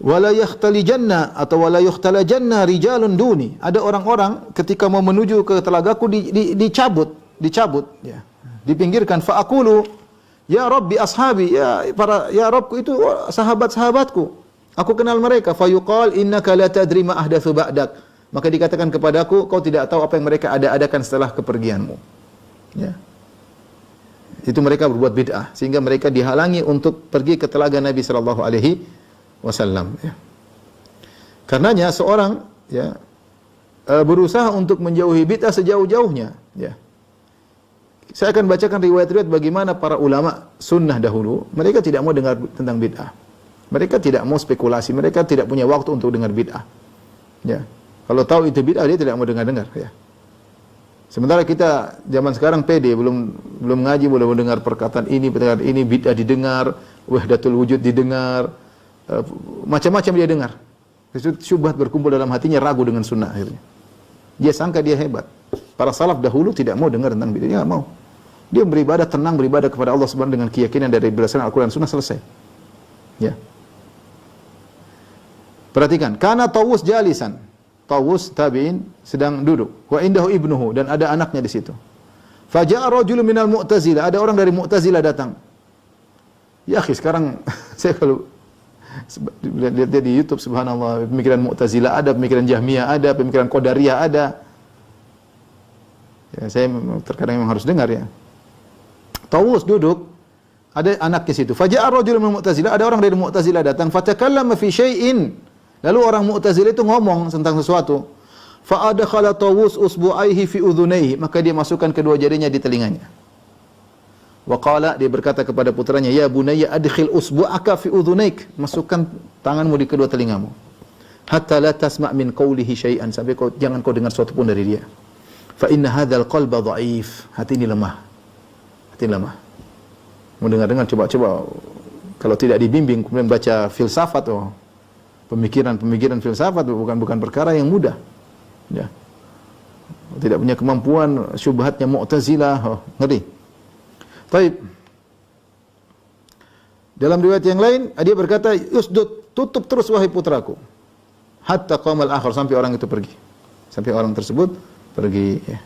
Wala yakhtalijanna atau wala yukhtalajanna rijalun duni. Ada orang-orang ketika mau menuju ke telagaku dicabut ya. Dipinggirkan, fa aqulu ya Rabbi ashabi, ya Rabbku itu sahabat-sahabatku. Aku kenal mereka. Fa yuqal innaka la tadri ma ahdatsu ba'dak. Maka dikatakan kepadaku, kau tidak tahu apa yang mereka ada-adakan setelah kepergianmu. Ya. Itu mereka berbuat bid'ah sehingga mereka dihalangi untuk pergi ke telaga Nabi sallallahu alaihi wasallam, ya. Karenanya seorang ya berusaha untuk menjauhi bid'ah sejauh-jauhnya, ya. Saya akan bacakan riwayat-riwayat bagaimana para ulama sunnah dahulu, mereka tidak mau dengar tentang bid'ah. Mereka tidak mau spekulasi, mereka tidak punya waktu untuk dengar bid'ah. Ya. Kalau tahu itu bid'ah, dia tidak mau dengar-dengar, ya. Sementara kita zaman sekarang pede, belum ngaji, boleh mendengar perkataan ini bid'ah didengar, wahdatul wujud didengar, macam-macam dia dengar. Syubhat berkumpul dalam hatinya, ragu dengan sunnah akhirnya. Dia sangka dia hebat. Para salaf dahulu tidak mau dengar tentang bid'ah, dia tidak mau. Dia beribadah tenang, beribadah kepada Allah Subhanahu dengan keyakinan dari berdasarkan Al-Quran Sunnah, selesai. Ya. Perhatikan, kana Tawus jalisan. Tawus tabi'in sedang duduk. Wa indahu ibnuhu, dan ada anaknya di situ. Faja'a rajulun minal Mu'tazilah, ada orang dari Mu'tazilah datang. Ya akhi, sekarang saya kalau lihat di YouTube, subhanallah, pemikiran Mu'tazilah ada, pemikiran Jahmiyah ada, pemikiran Qadariyah ada. Ya, saya terkadang memang harus dengar, ya. Tawus duduk, ada anak di situ. Faja'a rajulun minal Mu'tazilah, ada orang dari Mu'tazilah datang. Fatakallama fi syai'in. Lalu orang Mu'tazilah itu ngomong tentang sesuatu. Fa adkhala Tawus usbu'aihi fi udhunayhi, maka dia masukkan kedua jarinya di telinganya. Wa qala, dia berkata kepada putranya, ya bunayya adkhil usbu'aka fi udhunaik, masukkan tanganmu di kedua telingamu. Hatta la tasma' min qawlihi syai'an, sampai jangan kau dengar sesuatu pun dari dia. Fa inna hadzal qalba dha'if, hati ini lemah. Hati lemah. Mau dengar-dengar, coba-coba kalau tidak dibimbing kemudian baca filsafat, pemikiran filsafat bukan perkara yang mudah. Ya. Tidak punya kemampuan, syubhatnya Mu'tazilah, ngeri. Baik. Dalam riwayat yang lain, dia berkata, "Usdud, tutup terus wahai putraku." Hatta qamal akhir, sampai orang itu pergi. Sampai orang tersebut pergi, ya.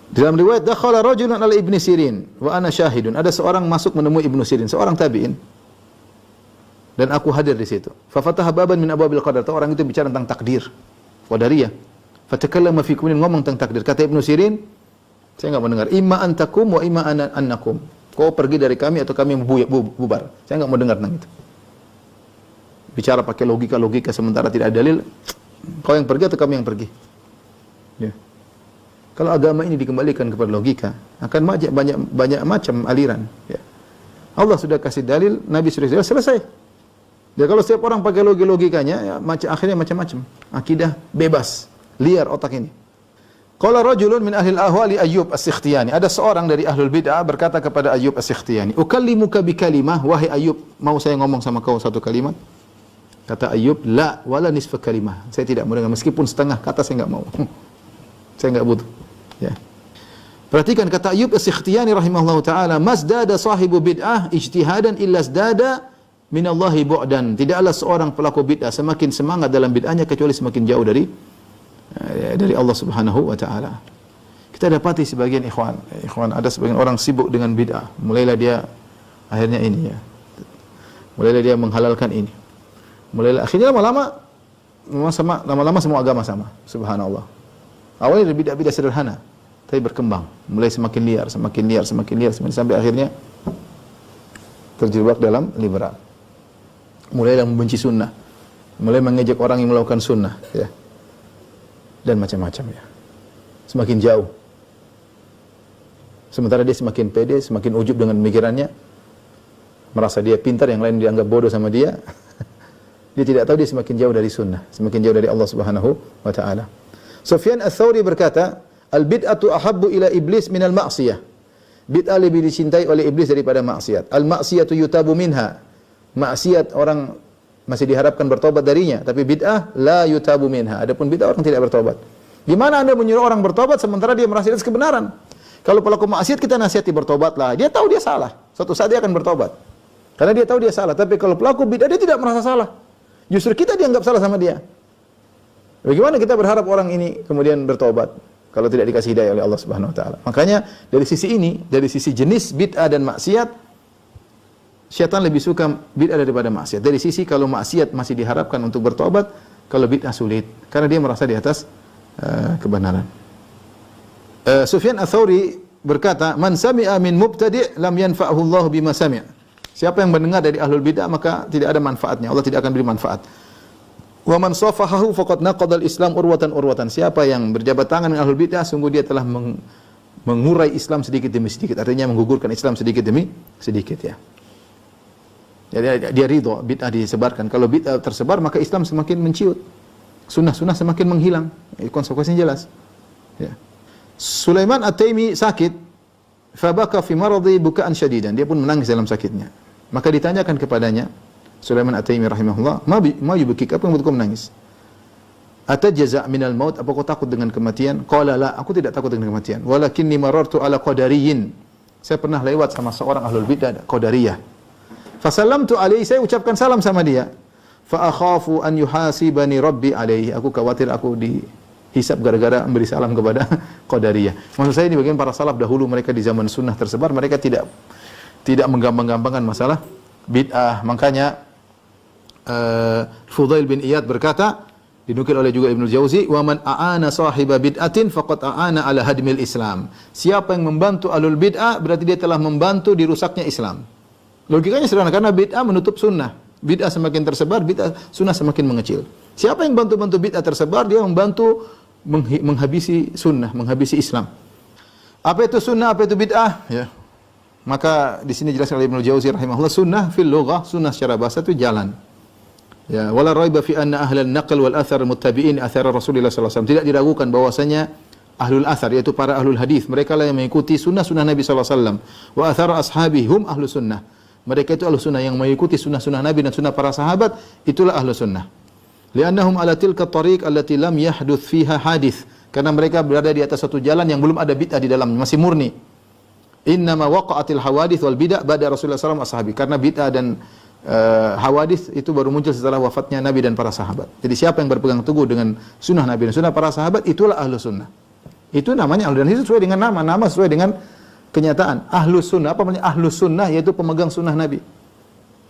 Dalam riwayat, dakhala rajulun ala Ibnu Sirin wa ana syahidun. Ada seorang masuk menemui Ibnu Sirin, seorang tabi'in. Dan aku hadir di situ. Fa fataha baban min abwabil qadar. Orang itu bicara tentang takdir, qadariyah. Fatakallama fi, kemudian ngomong tentang takdir. Kata Ibnu Sirin, saya enggak mendengar. Imma antakum wa imma annakum. Kau pergi dari kami atau kami bubar. Saya enggak mau dengar tentang itu. Bicara pakai logika sementara tidak ada dalil. Kau yang pergi atau kami yang pergi? Ya. Kalau agama ini dikembalikan kepada logika, akan banyak macam aliran. Ya. Allah sudah kasih dalil, Nabi sudah selesai. Ya, kalau setiap orang pakai logikanya, ya, akhirnya macam-macam. Akidah bebas, liar otak ini. Qala rajulun min ahli al-ahwali Ayyub As-Sikhtiyani. Ada seorang dari ahlul bid'ah berkata kepada Ayyub As-Sikhtiyani, "Ukallimuka bi kalimah, wahai Ayyub, mau saya ngomong sama kau satu kalimat?" Kata Ayyub, "La wala nisfa kalimah." Saya tidak mau dengar, meskipun setengah kata saya enggak mau. Saya enggak butuh. Ya. Perhatikan kata Ayyub As-Sikhtiyani rahimahullahu taala, "Masdada sahibu bid'ah ijtihadan illa zdada minallahi bu'dan." Tidaklah seorang pelaku bid'ah semakin semangat dalam bid'ahnya kecuali semakin jauh dari Allah Subhanahu wa taala. Kita dapati sebagian ikhwan ada sebagian orang sibuk dengan bid'ah. Mulailah dia akhirnya ini, ya. Mulailah dia menghalalkan ini. Mulailah akhirnya lama-lama semua agama sama. Subhanallah. Awalnya dari bid'ah sederhana, tapi berkembang, mulai semakin liar sampai akhirnya terjebak dalam liberal. Mulailah membenci sunnah, mulai mengejek orang yang melakukan sunnah, ya, dan macam-macam, ya. Semakin jauh. Sementara dia semakin pede, semakin ujub dengan pemikirannya, merasa dia pintar, yang lain dianggap bodoh sama dia. Dia tidak tahu dia semakin jauh dari sunnah, semakin jauh dari Allah Subhanahu wa taala. Sufyan Ats-Tsauri berkata, "Al-bid'atu ahabbu ila iblis minal ma'siyah." Bid'ah lebih dicintai oleh iblis daripada maksiat. Al-ma'siyatu yutabu minha. Maksiat orang masih diharapkan bertobat darinya, tapi bid'ah la yutabu minha. Adapun bid'ah orang tidak bertobat. Gimana Anda menyuruh orang bertobat sementara dia merasa atas kebenaran? Kalau pelaku maksiat kita nasihati bertobatlah. Dia tahu dia salah. Suatu saat dia akan bertobat. Karena dia tahu dia salah. Tapi kalau pelaku bid'ah dia tidak merasa salah. Justru kita dianggap salah sama dia. Bagaimana kita berharap orang ini kemudian bertobat kalau tidak dikasih hidayah oleh Allah Subhanahu wa taala? Makanya dari sisi ini, dari sisi jenis bid'ah dan maksiat, syaitan lebih suka bid'ah daripada maksiat. Dari sisi kalau maksiat masih diharapkan untuk bertobat, kalau bid'ah sulit karena dia merasa di atas kebenaran. Sufyan Ats-Tsauri berkata, "Man sami'a min mubtadi' lam yanfa'hu Allah bima sami'." Siapa yang mendengar dari ahlul bid'ah maka tidak ada manfaatnya. Allah tidak akan beri manfaat. Wa man safahahu faqad naqadal Islam urwatan urwatan. Siapa yang berjabat tangan dengan ahlul bid'ah sungguh dia telah mengurai Islam sedikit demi sedikit. Artinya menggugurkan Islam sedikit demi sedikit, ya. Jadi dia ridho bid'ah disebarkan. Kalau bid'ah tersebar maka Islam semakin menciut. Sunnah-sunnah semakin menghilang. Konsekuensinya jelas. Ya. Sulaiman At-Taimi sakit, fabaka fi maradi bukaan syadidan. Dia pun menangis dalam sakitnya. Maka ditanyakan kepadanya, Sulaiman At-Taimi rahimahullah, ma yubkik, apa yang membuat kau menangis? Atajaza' minal maut, apa kau takut dengan kematian? Qala la, aku tidak takut dengan kematian. Walakinni marartu ala qadariyin. Saya pernah lewat sama seorang ahlul bid'ah qadariyah. Fasallamtu alaihi, saya ucapkan salam sama dia. Fa akhafu an yuhasibani rabbi alaihi. Aku khawatir aku dihisab gara-gara memberi salam kepada qadariyah. Maksud saya ini bagian para salaf dahulu, mereka di zaman sunnah tersebar, mereka tidak menggampang-gampangkan masalah bid'ah. Makanya Fudail bin Iyad berkata, dinukil oleh juga Ibnu Jauzi, "Wa man a'ana sahiba bid'atin faqad a'ana ala hadmil Islam." Siapa yang membantu ahlul bid'ah berarti dia telah membantu dirusaknya Islam. Logikanya sederhana, karena bid'ah menutup sunnah. Bid'ah semakin tersebar, bid'ah sunnah semakin mengecil. Siapa yang bantu-bantu bid'ah tersebar, dia membantu menghabisi sunnah, menghabisi Islam. Apa itu sunnah, apa itu bid'ah? Ya. Maka di sini jelaskan oleh Ibnu Jauzi rahimahullah, sunnah fil lughah, sunnah secara bahasa itu jalan. Ya, wala raiba fi anna ahlan naql wal athar muttabi'in athar Rasulullah sallallahu alaihi wasallam. Tidak diragukan bahwasanya ahlul athar, yaitu para ahlul hadis, mereka lah yang mengikuti sunnah-sunnah Nabi sallallahu alaihi wasallam. Wa athar ashabihum ahlus sunnah. Mereka itu ahlus sunnah yang mengikuti sunnah-sunnah Nabi dan sunnah para sahabat, itulah ahlus sunnah. Li'annahum ala tilka tariq allati lam yahduth fiha hadith. Karena mereka berada di atas satu jalan yang belum ada bid'ah di dalamnya, masih murni. Innama waqa'atil hawadith wal bid'ah ba'da Rasulullah sallallahu alaihi wasallam, karena bid'ah dan hawadith itu baru muncul setelah wafatnya Nabi dan para sahabat. Jadi siapa yang berpegang teguh dengan sunnah Nabi dan sunnah para sahabat, itulah ahlus sunnah. Itu namanya ahlus, dan itu sesuai dengan nama sesuai dengan kenyataan. Ahlus sunnah, apa namanya? Ahlus sunnah yaitu pemegang sunnah Nabi.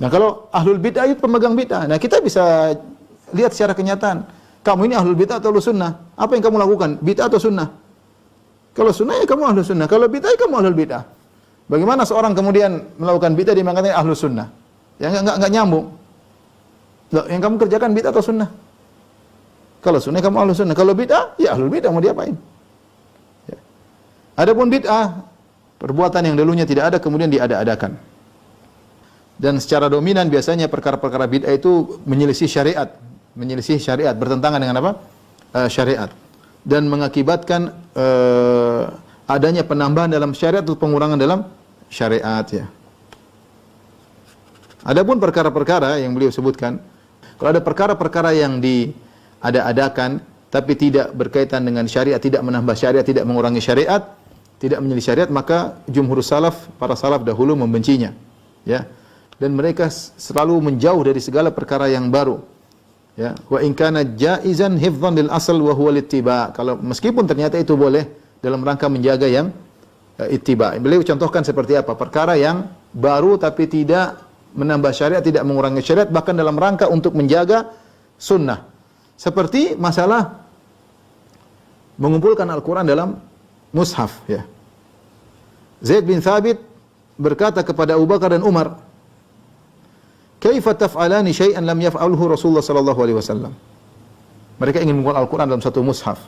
Nah, kalau ahlul bid'ah itu pemegang bid'ah. Nah, kita bisa lihat secara kenyataan. Kamu ini ahlul bid'ah atau ahlus sunnah? Apa yang kamu lakukan? Bid'ah atau sunnah? Kalau sunnah ya kamu ahlus sunnah. Kalau bid'ah ya kamu ahlul bid'ah. Bagaimana seorang kemudian melakukan bid'ah dia mengatakan ahlus sunnah? Ya enggak nyambung. Loh, yang kamu kerjakan bid'ah atau sunnah? Kalau sunnah kamu ahlus sunnah. Kalau bid'ah ya ahlul bid'ah, mau diapain? Ya. Adapun bid'ah, perbuatan yang dulunya tidak ada kemudian diada-adakan. Dan secara dominan biasanya perkara-perkara bid'ah itu menyelisih syariat, bertentangan dengan apa? Syariat, dan mengakibatkan adanya penambahan dalam syariat atau pengurangan dalam syariat, ya. Adapun perkara-perkara yang beliau sebutkan, kalau ada perkara-perkara yang diada-adakan tapi tidak berkaitan dengan syariat, tidak menambah syariat, tidak mengurangi syariat, tidak menyelisih syariat, maka jumhur salaf, para salaf dahulu membencinya, ya. Dan mereka selalu menjauh dari segala perkara yang baru, ya. Wa in kana jaizan hifdhan lil asal wa huwa littiba. Kalau meskipun ternyata itu boleh dalam rangka menjaga yang ittiba. Beliau contohkan seperti apa? Perkara yang baru tapi tidak menambah syariat, tidak mengurangi syariat, bahkan dalam rangka untuk menjaga sunnah. Seperti masalah mengumpulkan Al-Quran dalam mushaf, ya. Zaid bin Thabit berkata kepada Abu Bakar dan Umar, Kaifa taf'alani syai'an lam yaf'alhu Rasulullah sallallahu alaihi wasallam. Mereka ingin mengumpulkan Al-Quran dalam satu mushaf.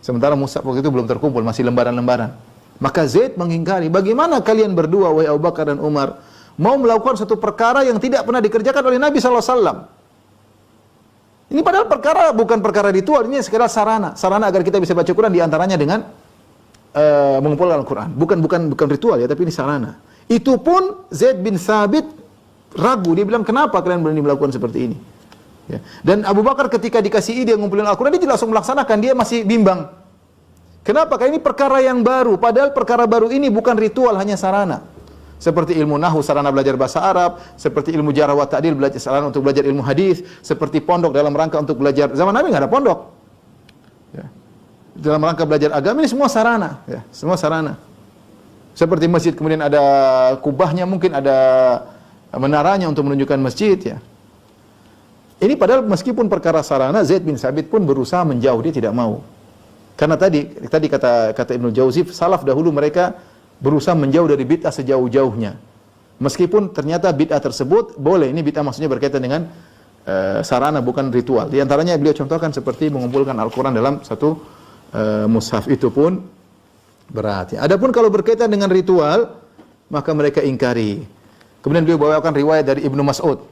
Sementara mushaf waktu itu belum terkumpul, masih lembaran-lembaran. Maka Zaid mengingkari, bagaimana kalian berdua, wahai Abu Bakar dan Umar, mau melakukan satu perkara yang tidak pernah dikerjakan oleh Nabi sallallahu alaihi wasallam. Ini padahal perkara bukan perkara ritual, ini sekedar sarana agar kita bisa baca Quran, diantaranya dengan mengumpulkan Al-Quran. Bukan ritual ya, tapi ini sarana. Itu pun Zaid bin Thabit ragu, dia bilang kenapa kalian berani melakukan seperti ini? Ya. Dan Abu Bakar ketika dikasih ide ngumpulin Al-Quran, dia tidak langsung melaksanakan, dia masih bimbang. Kenapa? Karena ini perkara yang baru, padahal perkara baru ini bukan ritual, hanya sarana. Seperti ilmu nahwu, sarana belajar bahasa Arab, seperti ilmu jarh wa ta'dil, belajar sarana untuk belajar ilmu hadis, seperti pondok dalam rangka untuk belajar. Zaman Nabi nggak ada pondok. Ya. Dalam rangka belajar agama ini semua sarana, ya, semua sarana. Seperti masjid kemudian ada kubahnya, mungkin ada menaranya untuk menunjukkan masjid, ya. Ini padahal meskipun perkara sarana, Zaid bin Thabit pun berusaha menjauh, dia tidak mau. Karena tadi kata Ibnu Jauzi, salaf dahulu mereka berusaha menjauh dari bid'ah sejauh-jauhnya. Meskipun ternyata bid'ah tersebut boleh, ini bid'ah maksudnya berkaitan dengan sarana bukan ritual. Di antaranya beliau contohkan seperti mengumpulkan Al-Quran dalam satu mushaf, itu pun berat. Adapun kalau berkaitan dengan ritual, maka mereka ingkari. Kemudian beliau bawakan riwayat dari Ibnu Mas'ud.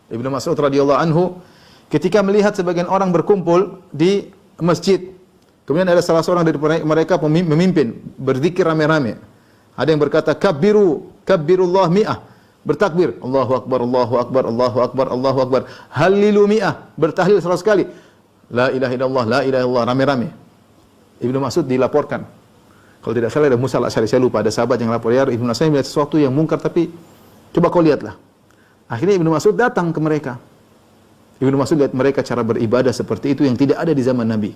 Ibnu Mas'ud radhiyallahu anhu ketika melihat sebagian orang berkumpul di masjid, kemudian ada salah seorang dari mereka memimpin berzikir rame-rame. Ada yang berkata kabbirullah mi'ah, bertakbir, Allahu akbar, Allahu akbar, Allahu akbar, Allahu akbar, halilu mi'ah, bertahlil 100 kali. La ilaha illallah, la ilaha illallah, rame-rame. Ibnu Mas'ud dilaporkan. Kalau tidak salah ada Musa al-Asy'ari, saya lupa, ada sahabat yang lapor, ya Ibnu Mas'ud melihat sesuatu yang mungkar, tapi coba kau lihatlah. Akhirnya Ibnu Mas'ud datang ke mereka. Ibnu Mas'ud lihat mereka cara beribadah seperti itu yang tidak ada di zaman Nabi.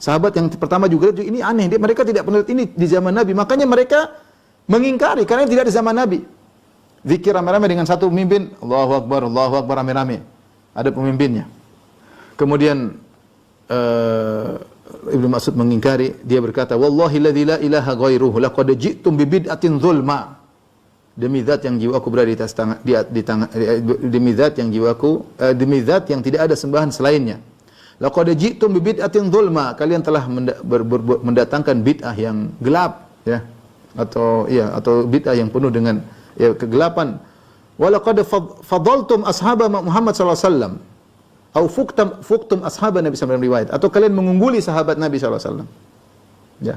Sahabat yang pertama juga ini aneh, mereka tidak pernah ini di zaman Nabi, makanya mereka mengingkari karena tidak di zaman Nabi. Zikir rame-rame dengan satu pemimpin, Allahu Akbar, rame-rame. Ada pemimpinnya. Kemudian Ibnu Mas'ud mengingkari, dia berkata, "Wallahi alladzi la ilaha ghairuhu laqad ji'tum bi bid'atin dzulma." Demi zat yang jiwaku berada di atas tangan, demi zat yang jiwaku, demi zat yang tidak ada sembahan selainnya. Laqad ji'tum bi bid'atin dzulma, kalian telah mendatangkan bid'ah yang gelap, ya. Atau bid'ah yang penuh dengan kegelapan. Wa laqad fadaltum ashaba Muhammad sallallahu alaihi wasallam. Au fuktum ashaban Nabi sallallahu alaihi wasallam, atau kalian mengungguli sahabat Nabi sallallahu alaihi wasallam. Ya.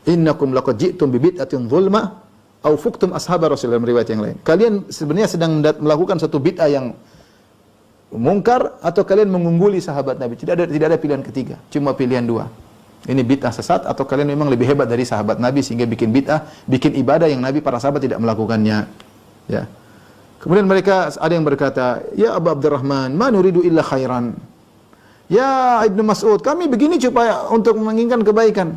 Innakum laqad ji'tum bi bid'atin dzulma au fuktum ashabar Rasulullah, riwayat yang lain. Kalian sebenarnya sedang melakukan satu bid'ah yang mungkar, atau kalian mengungguli sahabat Nabi. Tidak ada pilihan ketiga, cuma pilihan dua. Ini bid'ah sesat, atau kalian memang lebih hebat dari sahabat Nabi sehingga bikin bid'ah, bikin ibadah yang Nabi para sahabat tidak melakukannya. Ya. Kemudian mereka ada yang berkata, "Ya Abu Abdurrahman, ma nuridu illa khairan." Ya Ibnu Mas'ud, kami begini supaya untuk menginginkan kebaikan.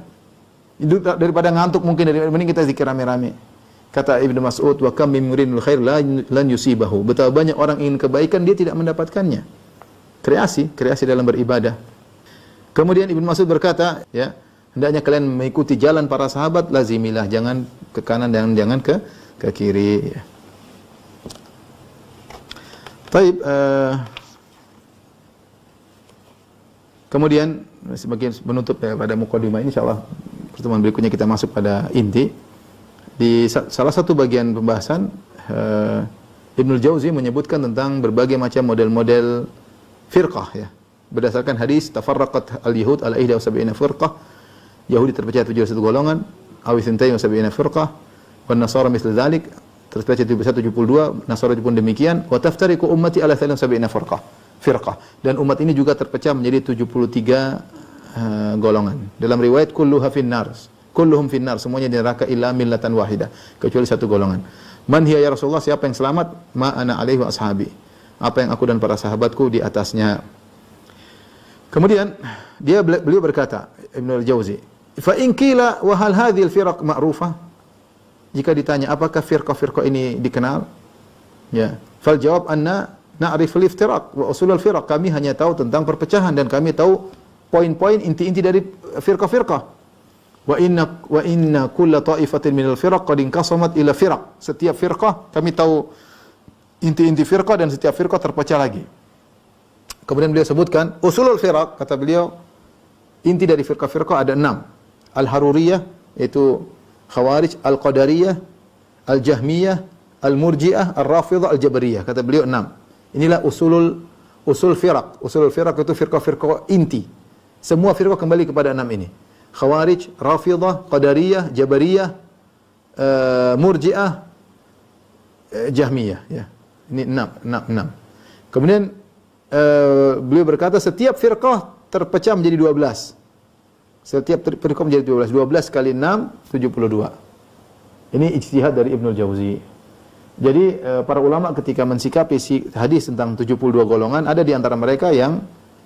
Daripada ngantuk mungkin, mending kita zikir rame-rame. Kata Ibnu Mas'ud, "Wa kam min muridil khair lan yusibahu." Betapa banyak orang ingin kebaikan, dia tidak mendapatkannya. Kreasi dalam beribadah. Kemudian Ibnu Mas'ud berkata, ya, hendaknya kalian mengikuti jalan para sahabat, lazimilah, jangan ke kanan dan jangan ke kiri. Ya. Baik, kemudian sebagian menutup pada mukadimah ini, insyaallah pertemuan berikutnya kita masuk pada inti. Di salah satu bagian pembahasan, Ibnu Jauzi menyebutkan tentang berbagai macam model-model firqah, ya. Berdasarkan hadis tafarraqat al-yahud ala 71 firqah, Yahudi terpecah 71 golongan, aw 72 firqah, wan nasara misal dzalik, terpecah 72, Nasara pun demikian, wa taftariqu ummati ala 73 firqah, dan umat ini juga terpecah menjadi 73 golongan. Dalam riwayat kulluhum finnar, semuanya di neraka illa millatan wahidah, kecuali satu golongan. Man hiya ya Rasulullah, siapa yang selamat? Ma ana alaihi wa ashabi, apa yang aku dan para sahabatku di atasnya. Kemudian beliau berkata, Ibnu Jauzi, fa in qila wa hal hadhihi al-firaq ma'rufah, jika ditanya apakah firqah-firqah ini dikenal, ya, fal jawab anna na'rif al-iftiraq wa usul al-firaq, kami hanya tahu tentang perpecahan dan kami tahu poin-poin inti-inti dari firqah-firqah. Wa inna kulla ta'ifatin minal firaq qad inqasamat ila firaq, setiap firqah kami tahu inti-inti firqah dan setiap firqah terpecah lagi. Kemudian beliau sebutkan usulul firaq, kata beliau inti dari firqah-firqah ada 6. Al-Haruriyah yaitu Khawarij, Al-Qadariyah, Al-Jahmiyah, Al-Murji'ah, Al-Rafidhah, Al-Jabariyah. Kata beliau 6. Inilah usul firaq. Usulul firaq itu firqah-firqah inti. Semua firqah kembali kepada 6 ini. Khawarij, Rafidhah, Qadariyah, Jabariyah, Murji'ah, Jahmiyah, ya. Ini 6. Kemudian beliau berkata setiap firqah terpecah menjadi 12. Setiap firqah menjadi 12. 12 kali 6 72. Ini ijtihad dari Ibnul Jauzi. Jadi para ulama ketika mensikapi hadis tentang 72 golongan, ada di antara mereka yang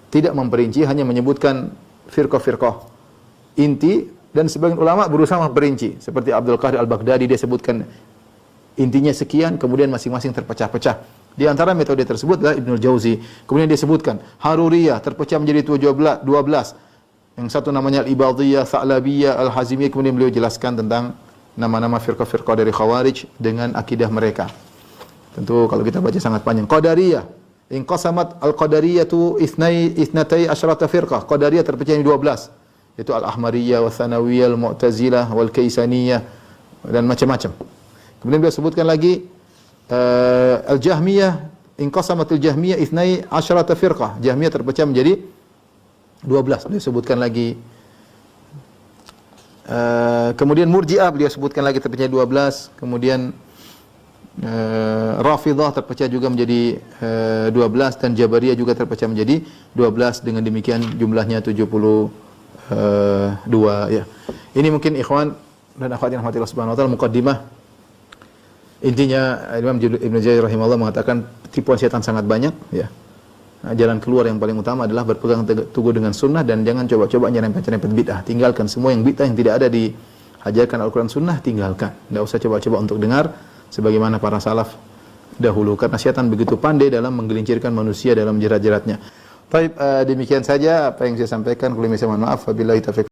tidak memperinci, hanya menyebutkan firqah-firqah inti, dan sebagian ulama berusaha memperinci. Seperti Abdul Qadir Al-Baghdadi, dia sebutkan intinya sekian, kemudian masing-masing terpecah-pecah. Di antara metode tersebut adalah Ibnul Jauzi. Kemudian dia sebutkan Haruriyah terpecah menjadi 12. Yang satu namanya Al-Ibadiyah, Tha'labiyah, Al-Hazimiyah. Kemudian beliau jelaskan tentang nama-nama firqah-firqah dari Khawarij dengan akidah mereka. Tentu kalau kita baca sangat panjang. Qadariyah, inqasamat al-Qadariyatu ithnatai asyrata firqah. Qadariyah terpecah menjadi 12. Itu Al-Ahmariyah, Wal-Thanawiyah, Al-Mu'tazilah, Wal-Kaisaniyah, dan macam-macam. Kemudian beliau sebutkan lagi Al-Jahmiyah, inqasamatul Jahmiyah ithnai asyrata firqah. Jahmiyah terpecah menjadi 12. Beliau sebutkan lagi. Kemudian Murji'ah beliau sebutkan lagi terpecah 12. Kemudian Rafidhah terpecah juga menjadi 12, dan Jabariyah juga terpecah menjadi 12. Dengan demikian jumlahnya 72 ya. Ini mungkin ikhwan dan akhwat yang rahmatillah subhanahu wa taala muqaddimah. Intinya Imam Ibnu Jarir rahimahullah mengatakan tipuan setan sangat banyak ya. Nah, jalan keluar yang paling utama adalah berpegang teguh dengan sunnah, dan jangan coba-coba nyerempet-nyerempet bid'ah. Tinggalkan semua yang bid'ah yang tidak ada di ajarkan Al-Quran Sunnah, tinggalkan. Tidak usah coba-coba untuk dengar sebagaimana para salaf dahulu, karena syaitan begitu pandai dalam menggelincirkan manusia dalam jerat-jeratnya. Baik, demikian saja apa yang saya sampaikan. Kalau misalnya mohon maaf, wabillahi taufiq.